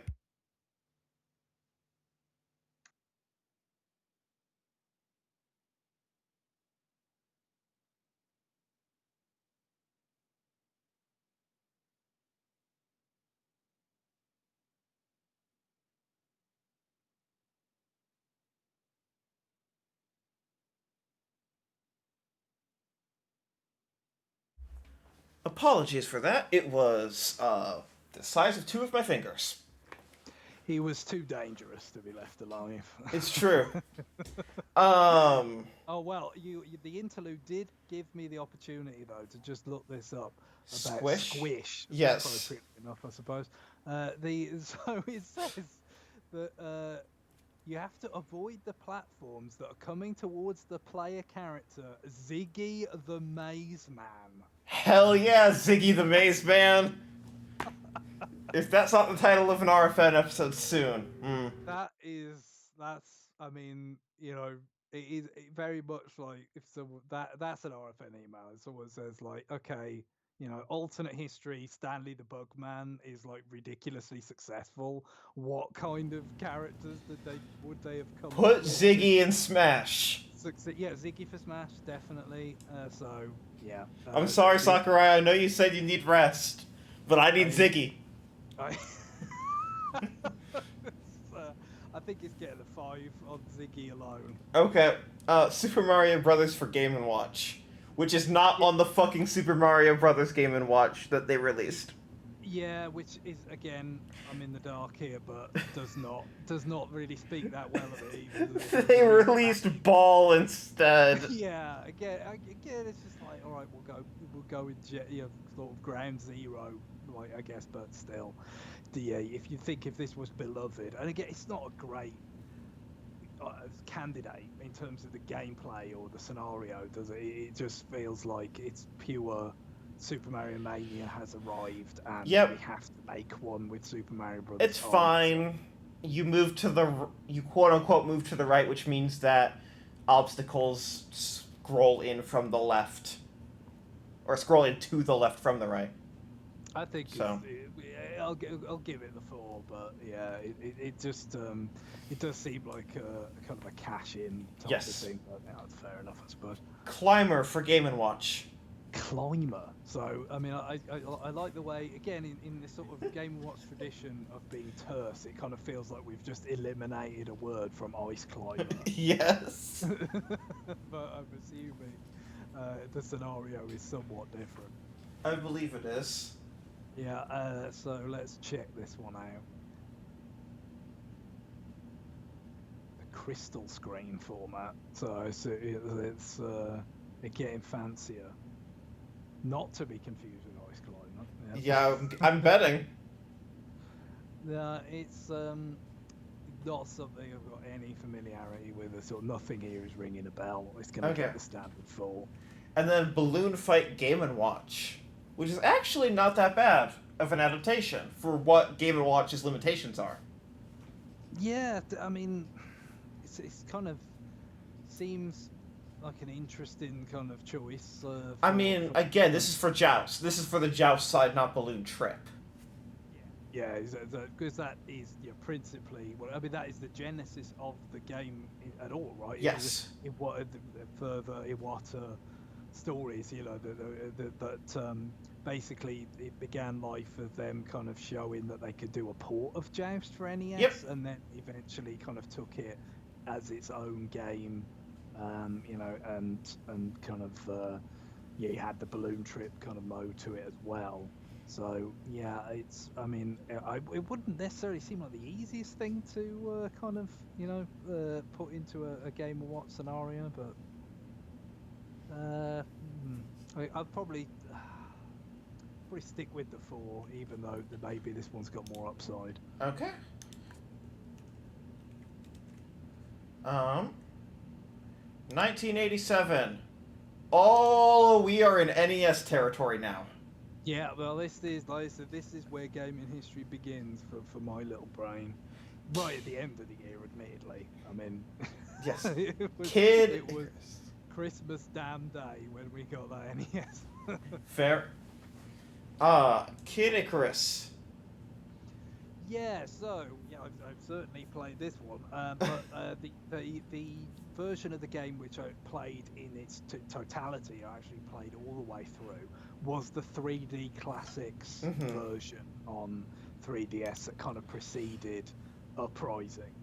Apologies for that. It was the size of two of my fingers. He was too dangerous to be left alive. It's true. Um, Oh well, the interlude did give me the opportunity though to just look this up about Squish. squish, Yes. appropriately enough, I suppose. The so it says that you have to avoid the platforms that are coming towards the player character Ziggy the Maze Man. Hell yeah, Ziggy the Maze Man. If that's not the title of an RFN episode soon. Mm. That's I mean, it is very much like if that's an RFN email. If someone says like, okay, alternate history, Stanley the Bugman is like ridiculously successful. What kind of characters would they have come up Put with? Ziggy in Smash. Yeah, Ziggy for Smash, definitely. So yeah, I'm sorry, the Sakurai. I know you said you need rest, but I need I, Ziggy. I I think it's getting a 5 on Ziggy alone. Okay. Super Mario Brothers for Game and Watch, which is not Yeah, on the fucking Super Mario Brothers Game and Watch that they released. yeah, which is again, I'm in the dark here, but does not really speak that well of it either. Does it? It They doesn't really released Ball instead. yeah, again, it's just like, all right, we'll go with sort of ground zero, like I guess, but still, if you think if this was beloved, and again, it's not a great candidate in terms of the gameplay or the scenario, does it? It just feels like it's pure Super Mario Mania has arrived, and we Yep, have to make one with Super Mario Brothers it's on. So fine. You quote unquote move to the right, which means that obstacles scroll in from the left, or scroll in to the left from the right. I think So, I'll give it the 4, but yeah, it just it does seem like a kind of a cash in type of yes. thing. But yeah, that's fair enough, I suppose. Climber for Game and Watch. Climber. So I mean, I like the way again in this sort of Game & Watch tradition of being terse. It kind of feels like we've just eliminated a word from ice climber. Yes. But I'm assuming the scenario is somewhat different. I believe it is. Yeah. So let's check this one out. The crystal screen format. So it's getting fancier. Not to be confused with ice climber. Yeah, I'm betting. Yeah, it's not something I've got any familiarity with. So nothing here is ringing a bell. It's going to Okay. get the standard 4. And then Balloon Fight Game and Watch, which is actually not that bad of an adaptation for what Game and Watch's limitations are. Yeah, I mean, it's kind of seems like an interesting kind of choice. I mean, again, this is for Joust. This is for the Joust side, not Balloon Trip. Yeah, because that is principally. Well, I mean, that is the genesis of the game at all, right? Yes. What further Iwata stories, that basically it began life of them kind of showing that they could do a port of Joust for NES, Yep. and then eventually kind of took it as its own game, and kind of you had the balloon trip kind of mode to it as well. So yeah, I mean, it wouldn't necessarily seem like the easiest thing to kind of put into a Game of What scenario, but I'd probably probably stick with the 4, even though maybe this one's got more upside. Okay. Um, 1987. Oh, we are in NES territory now. Yeah, well, this is like I said, this is where gaming history begins for my little brain. Right at the end of the year, admittedly. I mean, Yes. it was Kid it was Christmas damn day when we got that NES. Fair. Kid Icarus. Yeah, so yeah, I've certainly played this one, but the version of the game which I played in its totality, I actually played all the way through, was the 3D Classics Mm-hmm. version on 3DS that kind of preceded Uprising,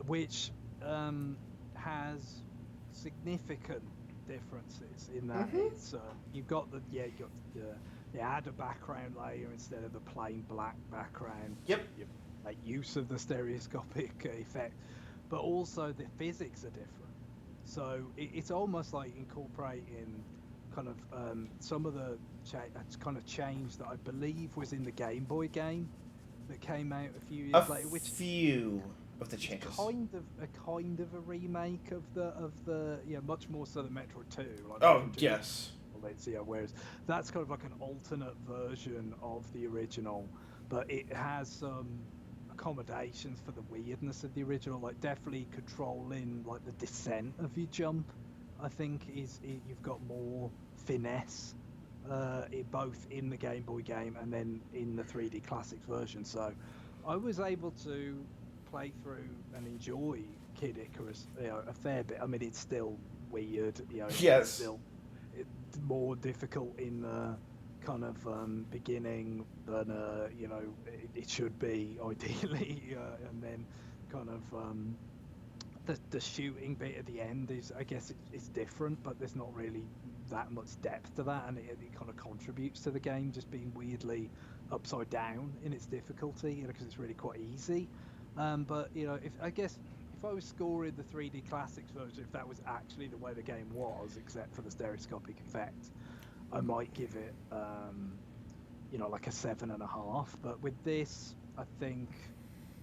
which has significant differences in that Mm-hmm. it's you've got you got they add a background layer instead of the plain black background. Yep. You make use of the stereoscopic effect, but also the physics are different. So it's almost like incorporating kind of some of the kind of change that I believe was in the Game Boy game that came out a few A years later, which few of the it's changes. kind of a remake of the much more so than Metroid 2. Like Oh, Metroid 2 yes. let's yeah, whereas that's kind of like an alternate version of the original, but it has some accommodations for the weirdness of the original, like definitely controlling like the descent of your jump. I think you've got more finesse both in the Game Boy game and then in the 3D Classics version. So I was able to play through and enjoy Kid Icarus, a fair bit. I mean, it's still weird, it's Yes. still more difficult in the kind of beginning than it should be ideally, and then kind of the shooting bit at the end is, I guess, it's different, but there's not really that much depth to that, and it kind of contributes to the game just being weirdly upside down in its difficulty, because it's really quite easy. But if I guess if I was scoring the 3D Classics version, if that was actually the way the game was, except for the stereoscopic effect, I might give it, like a 7.5. But with this, I think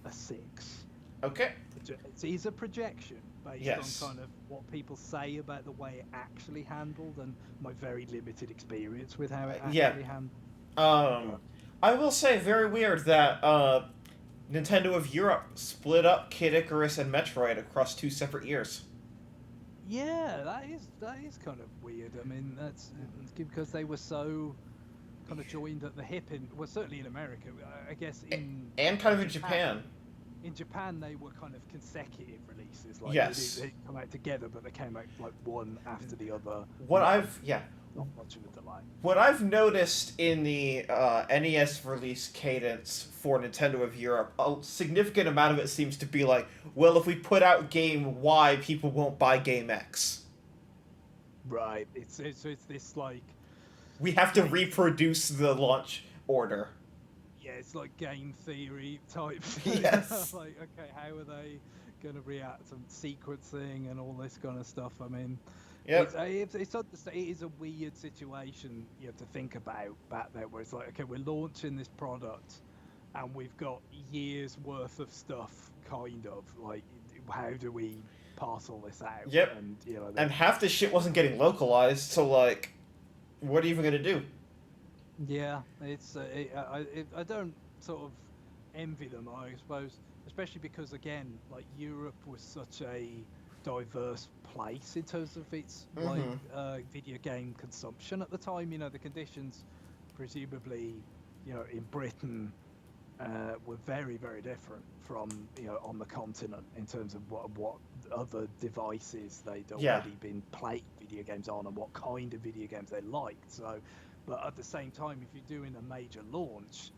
a 6. Okay. It is a projection based Yes. on kind of what people say about the way it actually handled and my very limited experience with how it Yeah. actually handled. Um, But I will say, very weird that Nintendo of Europe split up Kid Icarus and Metroid across 2 separate years. yeah, that is kind of weird. I mean, that's because they were so kind of joined at the hip well, certainly in America. I guess And kind of in Japan. Japan. In Japan, they were kind of consecutive releases. Like Yes. they come out together, but they came out like one after the other. What Not, I've yeah, not much of a delay. what I've noticed in the NES release cadence for Nintendo of Europe, a significant amount of it seems to be like, well, if we put out game Y, people won't buy game X. Right. It's this like We have to game. reproduce the launch order. Yeah, it's like game theory type. Yes. Like, okay, how are they going to react to sequencing and all this kind of stuff? I mean, Yep. it is a weird situation you have to think about back there, where it's like, okay, we're launching this product, and we've got years worth of stuff, kind of like, how do we parcel this out? Yep. And And half the shit wasn't getting localized, so like, what are you even gonna do? yeah, I don't sort of envy them, I suppose, especially because again, like Europe was such a diverse place in terms of its like Mm-hmm. video game consumption at the time. The conditions, presumably, in Britain, were very, very different from on the continent in terms of what other devices they'd Yeah. already been playing video games on and what kind of video games they liked. So, but at the same time, if you're doing a major launch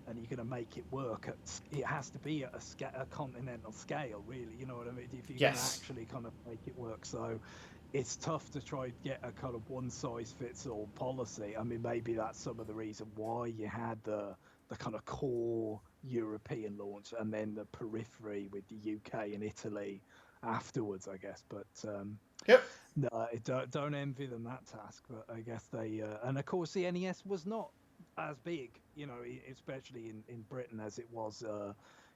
and you're going to make it work, it has to be at a continental scale, really. You know what I mean? If you're going to Yes. actually kind of make it work, so it's tough to try and get a kind of one size fits all policy. I mean, maybe that's some of the reason why you had the kind of core European launch and then the periphery with the UK and Italy afterwards, I guess. But Yep. no, don't envy them that task. But I guess they and of course the NES was not as big, especially in Britain as it was,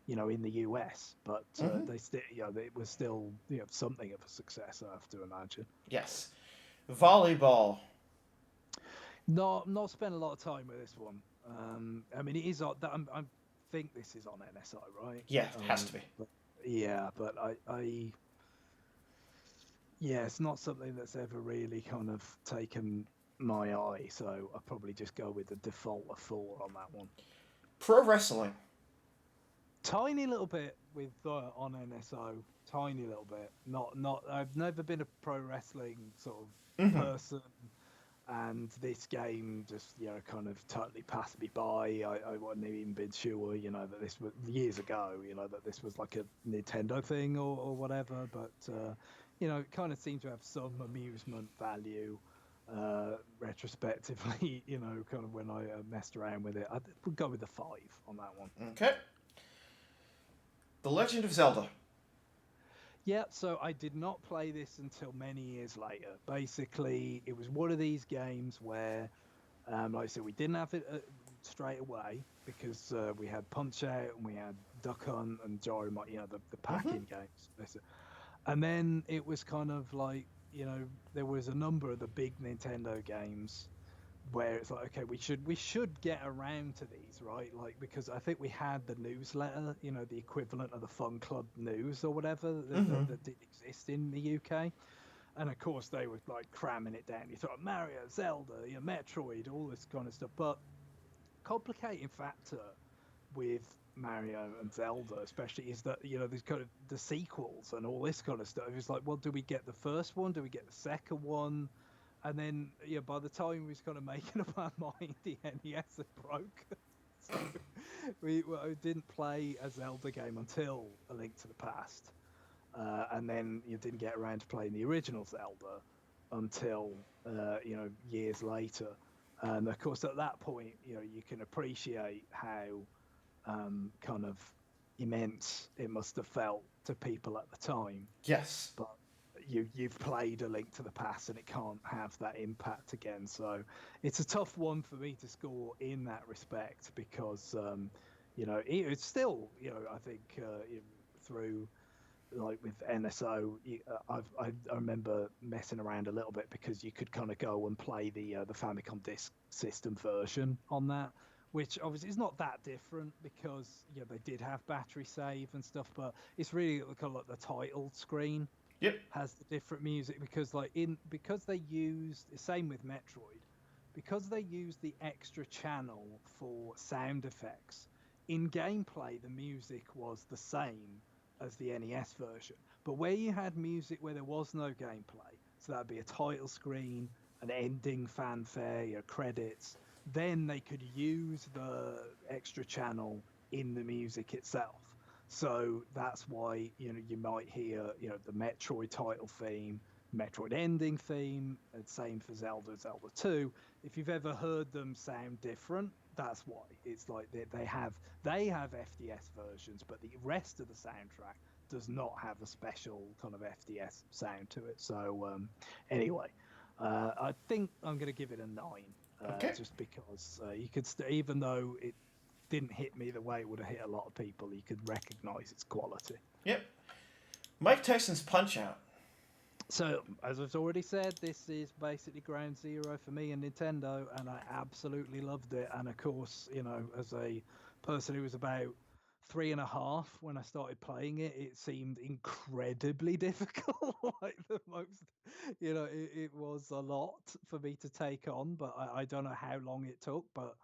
in the US. But Hmm. they still, it was still, something of a success, I have to imagine. Yes. Volleyball. Not spent a lot of time with this one. I mean, it is on that. I think this is on NSI, right? Yeah, it has to be. But yeah, but yeah, it's not something that's ever really kind of taken my eye. So I probably just go with the default of 4 on that one. Pro wrestling. Tiny little bit with on NSO, tiny little bit. Not. I've never been a pro wrestling sort of Hmm. person, and this game just kind of totally passed me by. I wouldn't have even been sure that this was years ago. That this was like a Nintendo thing or whatever. But it kind of seemed to have some amusement value. Retrospectively, kind of when I messed around with it, I would go with the 5 on that one. Okay. The Legend of Zelda. Yeah, so I did not play this until many years later. Basically, it was one of these games where, like I said, we didn't have it straight away because we had Punch Out and we had Duck Hunt and Gyro, the Hmm. pack-in games. And then it was kind of like, there was a number of the big Nintendo games where it's like, okay, we should get around to these, right? Like, because I think we had the newsletter, the equivalent of the Fun Club News or whatever that, Hmm. that, that did exist in the UK. And of course they were like cramming it down. You thought Mario, Zelda, Metroid, all this kind of stuff. But complicating factor with Mario and Zelda, especially, is that there's kind of the sequels and all this kind of stuff. It's like, well, do we get the first one? Do we get the second one? And then, by the time we was kind of making up our mind, the NES had broke. So we didn't play a Zelda game until A Link to the Past, and then you didn't get around to playing the original Zelda until years later. And of course, at that point, you can appreciate how kind of immense it must have felt to people at the time. Yes. But you've played A Link to the Past, and it can't have that impact again. So it's a tough one for me to score in that respect because it's still I think through like with NSO, I remember messing around a little bit because you could kind of go and play the Famicom Disk System version on that, which obviously is not that different because they did have battery save and stuff, but it's really kind of like the title screen Yep. has the different music because because they used same with Metroid, because they used the extra channel for sound effects. In gameplay the music was the same as the NES version, but where you had music where there was no gameplay, so that'd be a title screen, an ending fanfare, your credits, then they could use the extra channel in the music itself. So that's why you might hear the Metroid title theme, Metroid ending theme, and same for Zelda 2. If you've ever heard them sound different, that's why. It's like they have FDS versions, but the rest of the soundtrack does not have a special kind of FDS sound to it. So anyway, I think I'm going to give it a 9, Okay. just because you could even though it didn't hit me the way it would have hit a lot of people, you could recognize its quality. Yep. Mike Tyson's Punch Out. So, as I've already said, this is basically ground zero for me and Nintendo, and I absolutely loved it. And of course, as a person who was about 3.5 when I started playing it, it seemed incredibly difficult. Like the most, it was a lot for me to take on, but I don't know how long it took, but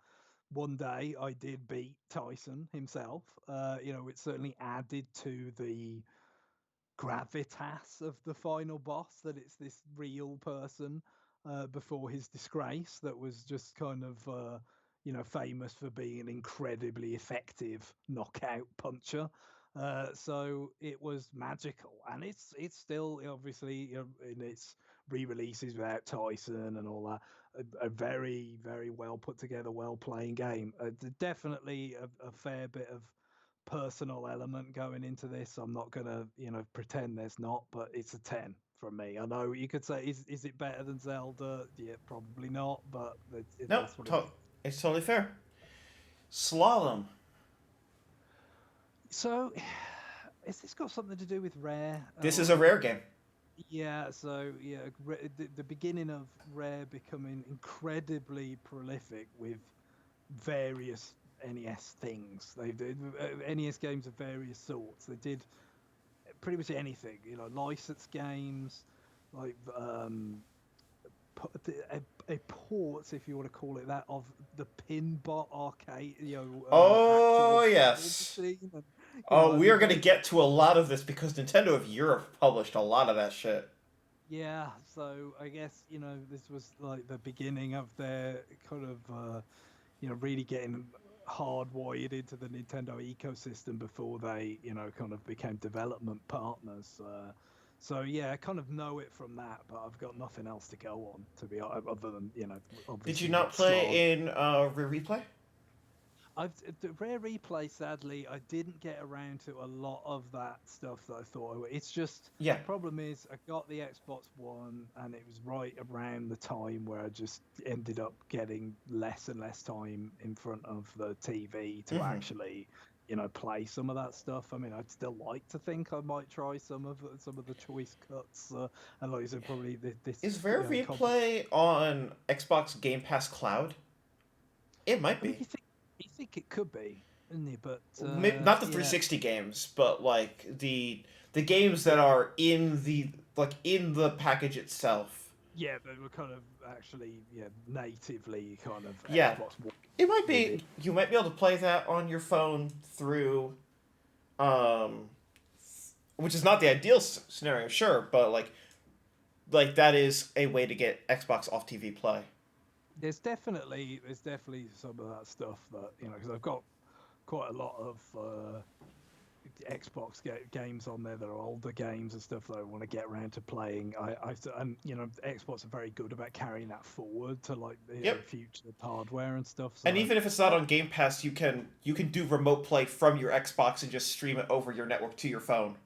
one day I did beat Tyson himself. It certainly added to the gravitas of the final boss that it's this real person before his disgrace that was just kind of famous for being an incredibly effective knockout puncher. So it was magical, and it's still obviously in its re-releases without Tyson and all that, a very very well put together, well playing game. Definitely a fair bit of personal element going into this. I'm not gonna, pretend there's not, but it's a 10 from me. I know you could say, is it better than Zelda? Yeah, probably not, but Nope. that's what it is. It's totally fair. Slalom. So, has this got something to do with Rare? This is a rare game. Yeah, so yeah, the beginning of Rare becoming incredibly prolific with various NES things. They did NES games of various sorts. They did pretty much anything, licensed games, like a port, if you want to call it that, of the Pinbot arcade, actual Oh, pinball yes. machine. And, Oh, I we are mean, going to get to a lot of this because Nintendo of Europe published a lot of that shit. yeah, so I guess, this was like the beginning of their kind of, really getting hardwired into the Nintendo ecosystem before they, kind of became development partners. So yeah, I kind of know it from that, but I've got nothing else to go on other than Did you obviously not what play in Replay? The Rare Replay, sadly, I didn't get around to a lot of that stuff that I thought I would. It's just, Yeah. problem is, I got the Xbox One, and it was right around the time where I just ended up getting less and less time in front of the TV to Mm-hmm. actually, play some of that stuff. I mean, I'd still like to think I might try some of the choice cuts, and like you said, probably this. Is Rare Replay on Xbox Game Pass Cloud? It might I mean, be. you think it could be, isn't it? But Not the yeah. 360 games, but like the games that are in the package itself. Yeah, they were kind of actually, natively kind of Yeah, Xbox One it might with it. be. You might be able to play that on your phone through, um, which is not the ideal scenario, sure, but like that is a way to get Xbox off TV play. There's definitely some of that stuff that because I've got quite a lot of Xbox games on there that are older games and stuff that I want to get around to playing. And Xbox are very good about carrying that forward to like Yep. future hardware and stuff. And So even if it's not on Game Pass, you can do remote play from your Xbox and just stream it over your network to your phone.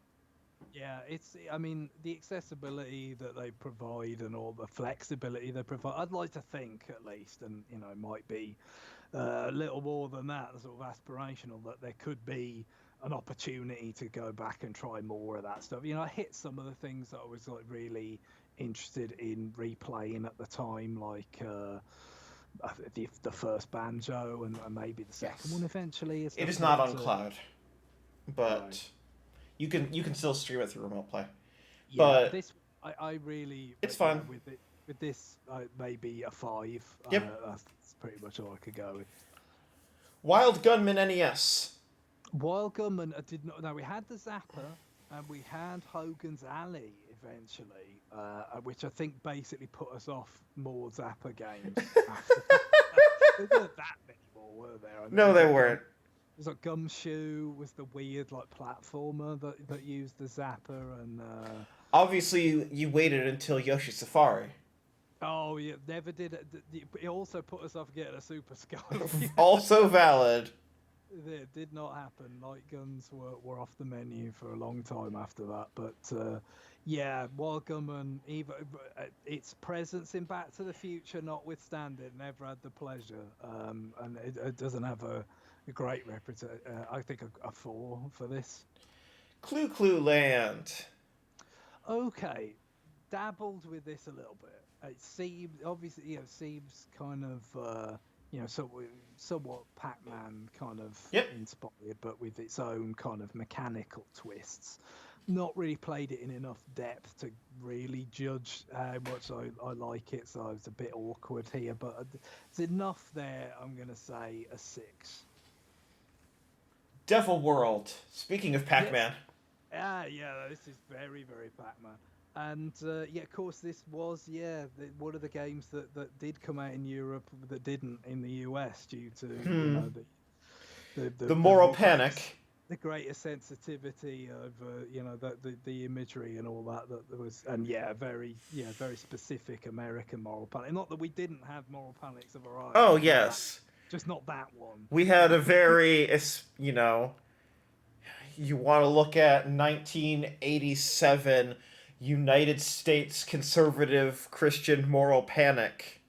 yeah, I mean, the accessibility that they provide and all the flexibility they provide, I'd like to think at least, and it might be a little more than that, sort of aspirational, that there could be an opportunity to go back and try more of that stuff. I hit some of the things that I was like really interested in replaying at the time, like the first Banjo and maybe the second Yes. one eventually. And It stuff, is not on but cloud, right. but you can still stream it through remote play. Yeah, But this I really, it's yeah, fun. with this maybe a 5. Yep. That's pretty much all I could go with. Wild Gunman NES. Wild Gunman, I did not. No, we had the Zapper and we had Hogan's Alley eventually, which I think basically put us off more Zapper games after that. There weren't that many more, were there? I mean, No, they weren't. there's like Gumshoe was the weird like platformer that used the Zapper and. Obviously, you waited until Yoshi Safari. Oh yeah, never did it. It also put us off getting a Super Scorpion. Also valid. It did not happen. Light guns were off the menu for a long time after that. But yeah, Wild Gunman, even its presence in Back to the Future notwithstanding, never had the pleasure. And it doesn't have a great reputation. I think a 4 for this. Clue Clue Land. Okay, dabbled with this a little bit. It seems obviously, seems kind of somewhat Pac-Man kind of Yep. inspired, but with its own kind of mechanical twists. Not really played it in enough depth to really judge how much I like it, so it's a bit awkward here. But there's enough there. I'm gonna say a 6. Devil World. Speaking of Yeah, Pac-Man. yeah, this is very, very Pac-Man. And yeah, of course, this was one of the games that did come out in Europe that didn't in the US due to The Moral the great Panic. the greater sensitivity of the imagery and all that there was, and very specific American moral panic. Not that we didn't have moral panics of our own, Oh, just not that, yes. just not that one. We had a very, you want to look at 1987 United States conservative Christian moral panic.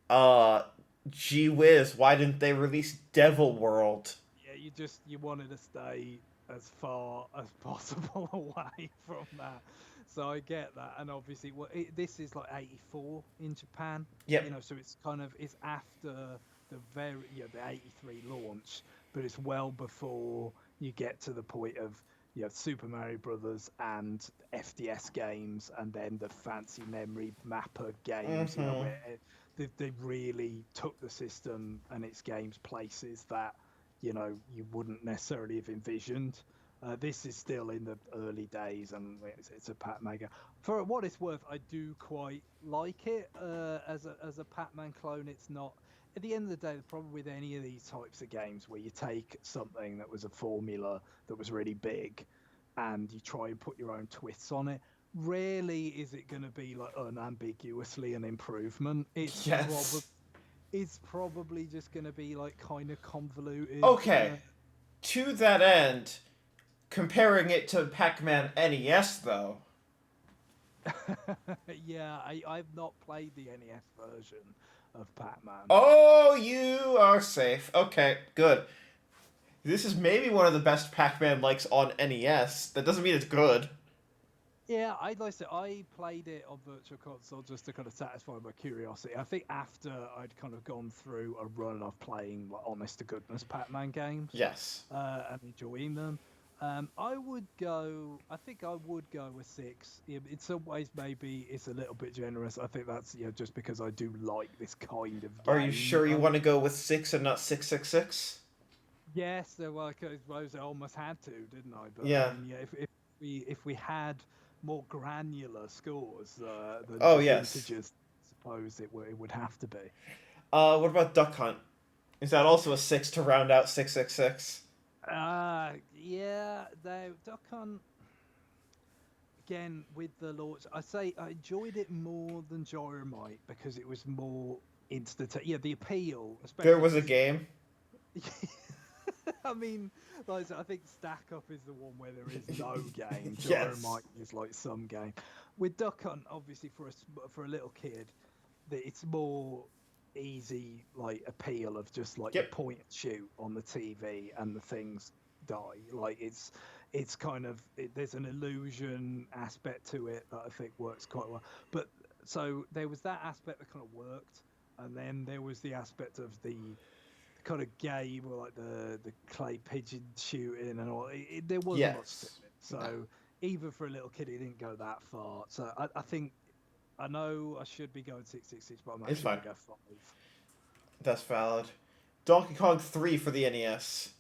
Uh, Gee whiz, why didn't they release Devil World? Yeah, you wanted to stay as far as possible away from that. So I get that, and obviously, this is like '84 in Japan, Yep. so it's kind of it's after the '83 launch, but it's well before you get to the point of Super Mario Brothers and FDS games, and then the fancy memory mapper games, Mm-hmm. where they really took the system and its games places that you wouldn't necessarily have envisioned. This is still in the early days, and it's a Pac-Man game. For what it's worth, I do quite like it as a Pac-Man clone. It's not. At the end of the day, the problem with any of these types of games where you take something that was a formula that was really big, and you try and put your own twists on it, rarely is it going to be like unambiguously an improvement. Yes. It's probably just going to be like kind of convoluted. Okay. To that end, comparing it to Pac-Man NES, though. Yeah, I've not played the NES version of Pac-Man. Oh, you are safe. Okay, good. This is maybe one of the best Pac-Man likes on NES. That doesn't mean it's good. Yeah, I'd like to. I played it on Virtual Console just to kind of satisfy my curiosity. I think after I'd kind of gone through a run of playing like honest to goodness Pac-Man games, Yes. and enjoying them, I would go. I think I would go with 6. In some ways, maybe it's a little bit generous. I think that's just because I do like this kind of Are you game. sure you want to go with 6 and not 666? Yes, well, I suppose I almost had to, didn't I? But I Yeah. mean, yeah, if we had more granular scores than Oh, just yes. integers, I suppose it would have to be. What about Duck Hunt? Is that also a 6 to round out 666? Yeah, though Duck Hunt again with the launch, I say I enjoyed it more than Gyromite because it was more instant. Yeah, the appeal, There especially was a because game. I mean, like I think Stack Up is the one where there is no game. Yes. Gyromite is like some game. With Duck Hunt, obviously for a little kid, it's more easy like appeal of just like you Yep. point and shoot on the TV and the things die. Like it's kind of there's an illusion aspect to it that I think works quite well. But so there was that aspect that kind of worked, and then there was the aspect of the kind of game or like the clay pigeon shooting and all. There wasn't much to Yes. it. No. So even for a little kid, he didn't go that far. So I think I know I should be going 666, but I'm It's actually fine. going to go 5. That's valid. Donkey Kong 3 for the NES.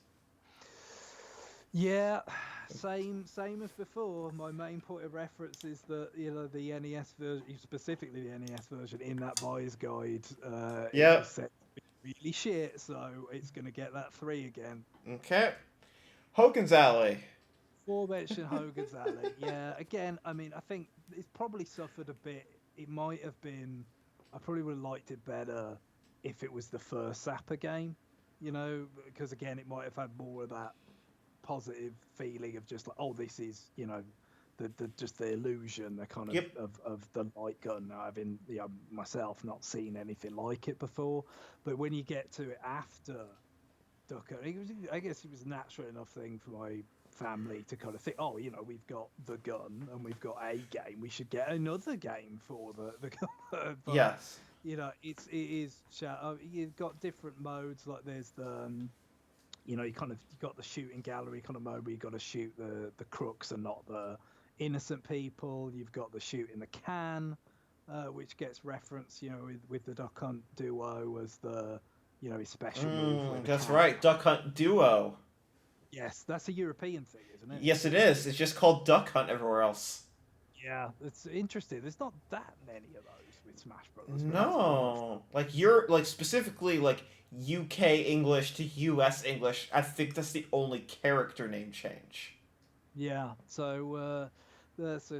Yeah, same as before. My main point of reference is that the NES version, specifically the NES version, in that buyer's guide, it was Yep. set to be really shit. So it's going to get that 3 again. Okay. Hogan's Alley. Aforementioned Hogan's Alley. Yeah, again, I mean, I think it's probably suffered a bit. It might have been. I probably would have liked it better if it was the first Zappa game, because again, it might have had more of that positive feeling of just like, oh, this is, the just the illusion, the kind of Yep. of the light gun. Having myself not seen anything like it before, but when you get to it after Ducker. I guess it was a natural enough thing for my family to kind of think, oh, we've got the gun and we've got a game. We should get another game for the gun. But Yes. you've got different modes. Like there's the you got the shooting gallery kind of mode where you got to shoot the crooks and not the innocent people. You've got the shoot in the can, which gets referenced, with the Duck Hunt duo as the his special move when the That's can. right. Duck Hunt Duo. Yes, that's a European thing, isn't it? Yes, it is. It's just called Duck Hunt everywhere else. Yeah, it's interesting. There's not that many of those with Smash Brothers, but that's one of them. No. Like you're like specifically like UK English to US English. I think that's the only character name change. Yeah, so it's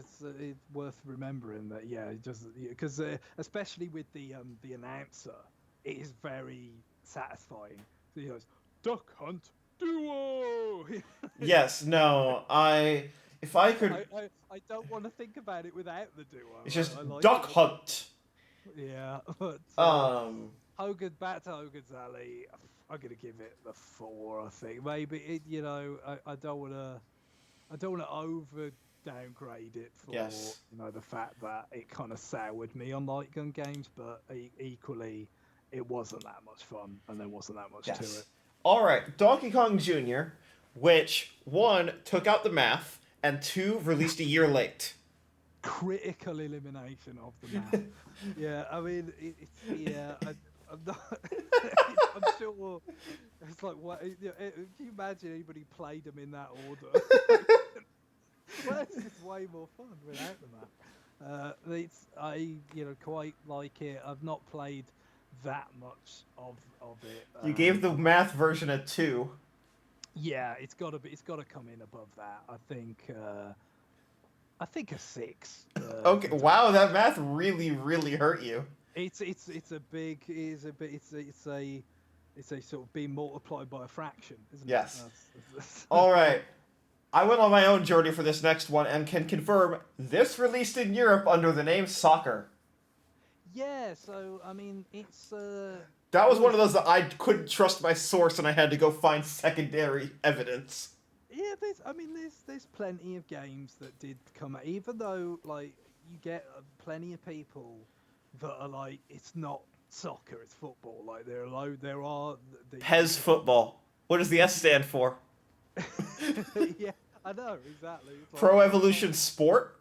worth remembering that. Yeah, it just because especially with the announcer, it is very satisfying. So he goes, "Duck Hunt Duo." Yes, no. If I could I don't want to think about it without the duo. it's I just like Duck it. Hunt. Yeah, but Um Back to Hogan's Alley. I'm gonna give it the 4. I think maybe I don't wanna over downgrade it for Yes. the fact that it kind of soured me on light gun games, but equally it wasn't that much fun and there wasn't that much to it. Yes. All right, Donkey Kong Jr., which one took out the math and two released a year late. Critical elimination of the math. Yeah, I mean, I'm not. I'm sure it's like what. Can you imagine anybody played them in that order? Well, it's just way more fun without the math. I quite like it. I've not played that much of it. You gave the math version a 2. Yeah, it's got to come in above that. I think a 6. Okay, wow, that math really, really hurt you. It's a big it's a sort of being multiplied by a fraction, isn't it? Yes. That's All right. I went on my own journey for this next one and can confirm this released in Europe under the name Soccer. Yeah, so I mean it's That was one of those that I couldn't trust my source and I had to go find secondary evidence. yeah, there's plenty of games that did come out, even though like you get plenty of people that are like it's not soccer, it's football. Like there are the Pez football. What does the S stand for? yeah, I know exactly. It's like, Pro Evolution Sport?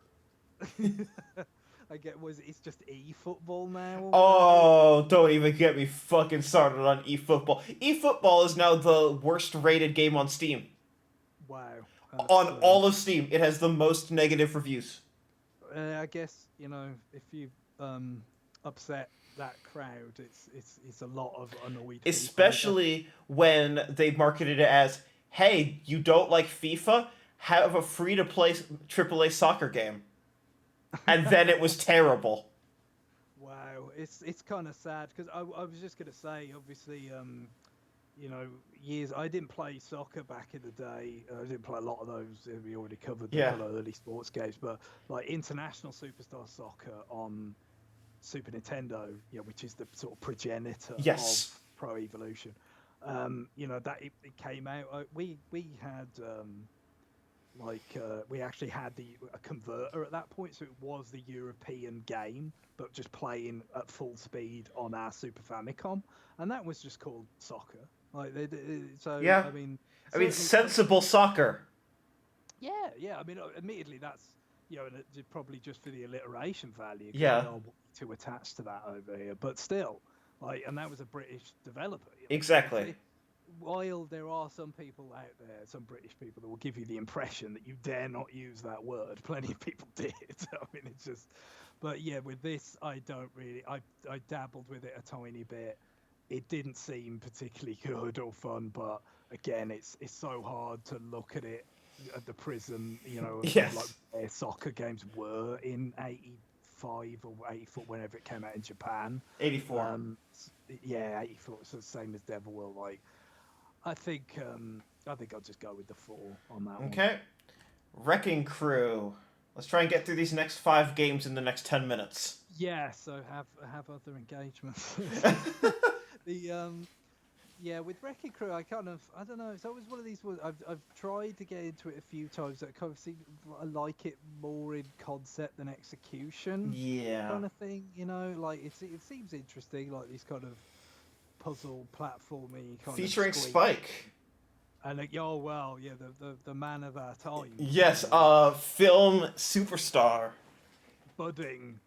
I get it's just e-football now. Or Oh, don't even get me fucking started on eFootball. eFootball is now the worst rated game on Steam. wow. On all of Steam, it has the most negative reviews. I guess if you upset that crowd, it's a lot of annoyed people. Especially when they marketed it as, hey, you don't like FIFA? Have a free-to-play AAA soccer game. And then it was terrible. Wow, it's kind of sad because I was just gonna say, obviously, years I didn't play soccer back in the day. I didn't play a lot of those. We already covered the kind of early sports games, but like International Superstar Soccer on Super Nintendo, which is the sort of progenitor of Pro Evolution. That it came out. We had. We actually had a converter at that point, so it was the European game, but just playing at full speed on our Super Famicom, and that was just called soccer. I mean, sensible soccer. Yeah. I mean, admittedly, that's probably just for the alliteration value. Yeah. To attach to that over here, but still, and that was a British developer. Exactly. While there are some people out there, some British people that will give you the impression that you dare not use that word, plenty of people did. I mean, it's just, but yeah, with this, I don't really. I dabbled with it a tiny bit. It didn't seem particularly good or fun, but again, it's so hard to look at it at the prism, yes. like where soccer games were in '85 or '84, whenever it came out in Japan. 84. Yeah, '84. It's the same as Devil World. Like, I think I'll just go with the 4 on that one. Okay. Wrecking Crew. Let's try and get through these next 5 games in the next 10 minutes. Yeah, so have other engagements. With Wrecking Crew, I don't know. It's always one of these. I've tried to get into it a few times. I kind of seem I like it more in concept than execution. Yeah. Kind of thing, Like it seems interesting, like these kind of puzzle platformy kind featuring of Spike. And the man of our time. Yes, film superstar. Budding,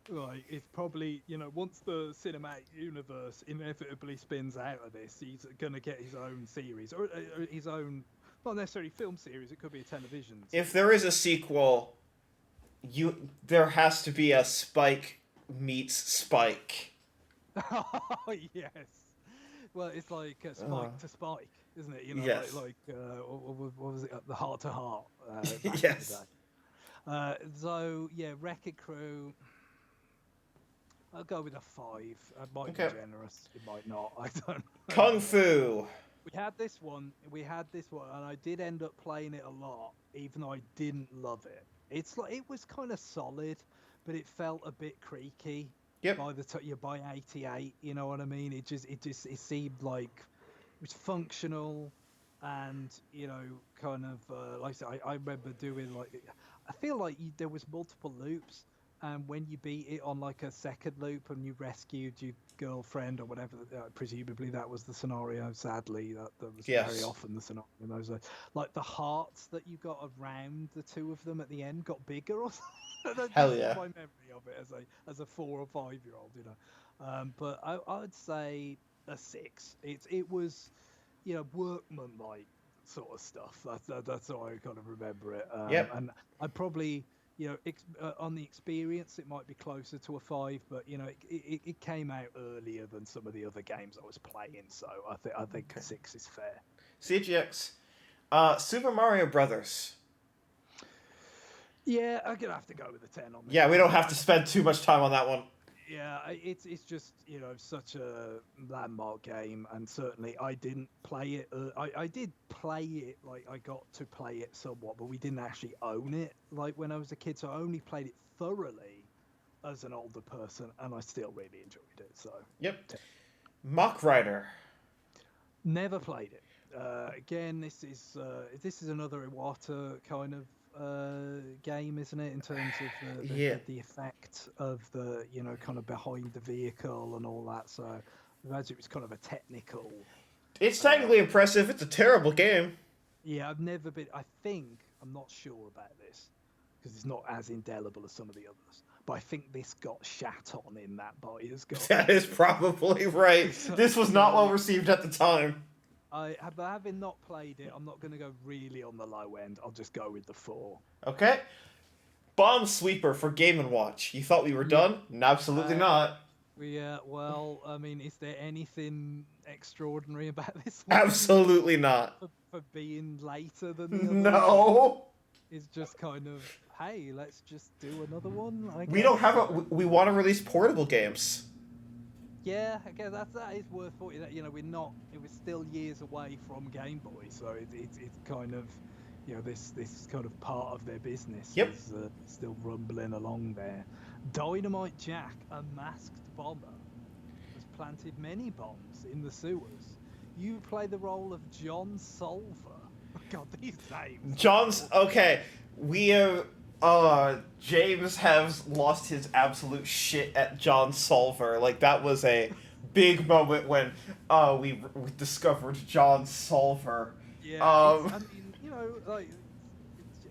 it's probably once the cinematic universe inevitably spins out of this, he's gonna get his own series or his own, not necessarily film series. It could be a television series. If there is a sequel, there has to be a Spike meets Spike. Oh yes. Well, it's like Spike to Spike, isn't it? Yes. What was it? The Heart to Heart. Yes. So yeah, Wrecking Crew. I'll go with a 5. It might be generous. It might not. I don't know. Kung Fu. We had this one, and I did end up playing it a lot, even though I didn't love it. It's like it was kind of solid, but it felt a bit creaky. Yep. by the time you're by 88, you know what I mean? It seemed like it was functional, and kind of like I said, I remember doing like I feel like there was multiple loops, and when you beat it on like a second loop and you rescued your girlfriend or whatever, presumably that was the scenario. Sadly, that was very Yes. often the scenario. In those, like the hearts that you got around the two of them at the end got bigger or something. Hell This is yeah. my memory of it as a 4 or 5 year old, but I'd say a 6. It was, workman-like sort of stuff. That's how I kind of remember it. Yep. And I probably, on the experience, it might be closer to a 5, but it came out earlier than some of the other games I was playing, so I think a Okay. 6 is fair. CGX. Super Mario Brothers. Yeah, I'm gonna have to go with a 10 on this Yeah, we one. don't have to spend too much time on that one. Yeah, it's just such a landmark game, and certainly I didn't play it. I did play it, like I got to play it somewhat, but we didn't actually own it like when I was a kid. So I only played it thoroughly as an older person, and I still really enjoyed it. So Yep. 10. Mock Rider. Never played it. Again, this is another Iwata kind of game, isn't it? In terms of Yeah. the effect of the kind of behind the vehicle and all that. So I imagine it was kind of a technical. It's Uh, technically impressive. It's a terrible game. yeah, I've never been. I'm not sure about this because it's not as indelible as some of the others. But I think this got shat on in that buyer's That guide. is probably right. So, This was not well so received at the time. having not played it, I'm not going to go really on the low end. I'll just go with the 4. Okay. Bomb Sweeper for Game and Watch. You thought we were Yeah. done? Absolutely Uh, not. well, I mean, is there anything extraordinary about this one Absolutely not. for being later than the others? No. It's just kind of, hey, let's just do another one, I We don't guess. have a. We want to release portable games. Yeah, I guess that is worth pointing out. It was still years away from Game Boy, so it's kind of, this kind of part of their business Yep. is still rumbling along there. Dynamite Jack, a masked bomber, has planted many bombs in the sewers. You play the role of John Solver. God, these names. John's okay. We have. James has lost his absolute shit at John Solver. Like that was a big moment when we discovered John Solver. Yeah, Um, I mean, like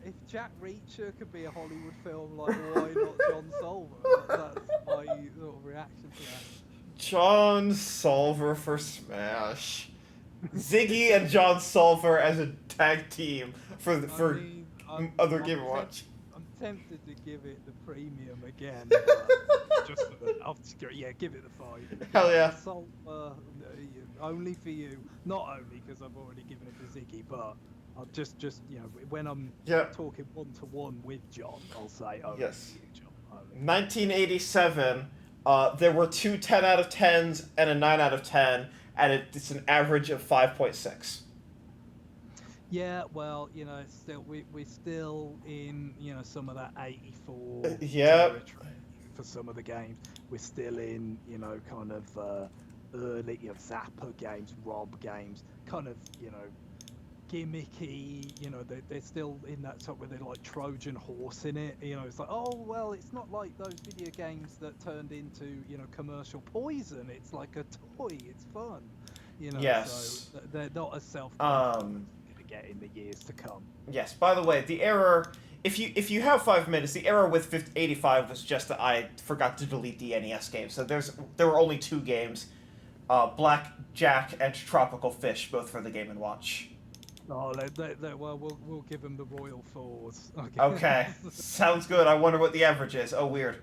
if Jack Reacher could be a Hollywood film, like why not John Solver? That's my sort of reaction to that. John Solver for Smash. Ziggy and John Solver as a tag team for I mean, other Game and Watch. I'm tempted to give it the premium again, but just for give it the 5. Hell yeah. Solver, only for you. Not only because I've already given it to Ziggy, but I'll just when I'm Yeah. talking one-to-one with John, I'll say only Yes. for you, John. Only. 1987. There were two 10 out of 10s and a 9 out of 10, and it's an average of 5.6. Yeah, well, it's still we're still in some of that 84 Yep. territory for some of the games. We're still in kind of early Zapper games, Rob games, kind of gimmicky. They're still in that sort where they're like Trojan horse in it. It's like, oh well, it's not like those video games that turned into commercial poison. It's like a toy. It's fun. Yes. So they're not as self get in the years to come. Yes. By the way, the error. If you have 5 minutes, the error with 85 was just that I forgot to delete the NES game. So there were only 2 games, Black Jack and Tropical Fish, both for the Game and Watch. Oh, well, we'll give them the Royal Fours. Okay, sounds good. I wonder what the average is. Oh, weird.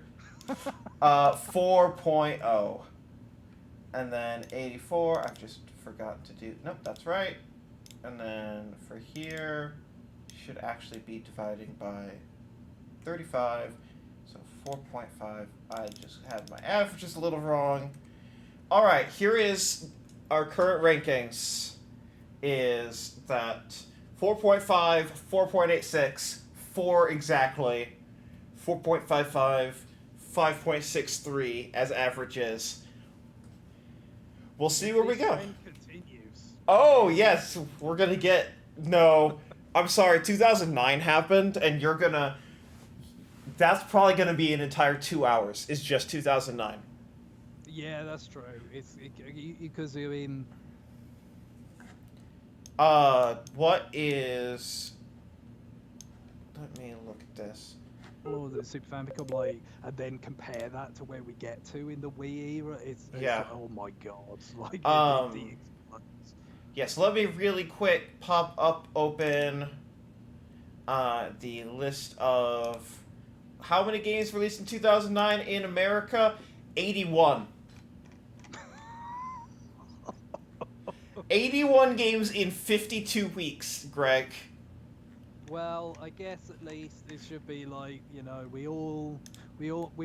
4.0. And then 84, I just forgot to do... Nope, that's right. And then for here, should actually be dividing by 35. So 4.5. I just had my averages a little wrong. Alright, here is our current rankings. Is that 4.5, 4.86, 4 exactly, 4.55, 5.63 as average is. We'll see where we This go. trend continues. Oh, yes, we're gonna get... No, I'm sorry, 2009 happened, and you're gonna... That's probably gonna be an entire 2 hours, is just 2009. Yeah, that's true. It's because I mean, What is... Let me look at this. oh, the Super Famicom, like, and then compare that to where we get to in the Wii era. It's Yeah. like, oh my god, like the explosions. Yes, let me really quick pop up open the list of how many games released in 2009 in America. 81. 81 games in 52 weeks, Greg. Well, I guess at least it should be like, you know, we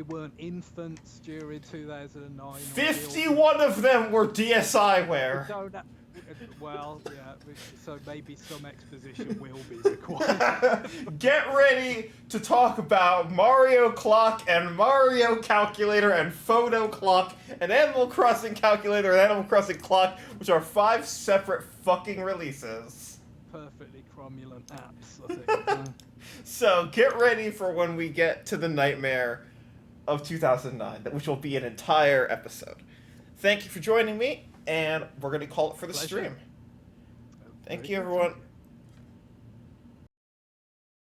weren't infants during 2009. 51 of them were We DSiWare. don't ha- well, yeah, so maybe some exposition will be required. Get ready to talk about Mario Clock and Mario Calculator and Photo Clock and Animal Crossing Calculator and Animal Crossing Clock, which are 5 separate fucking releases. Perfectly cromulent apps, I think. So get ready for when we get to the nightmare of 2009, which will be an entire episode. Thank you for joining me, and we're going to call it for the Pleasure. stream. Thank Very you, good, everyone. thank you.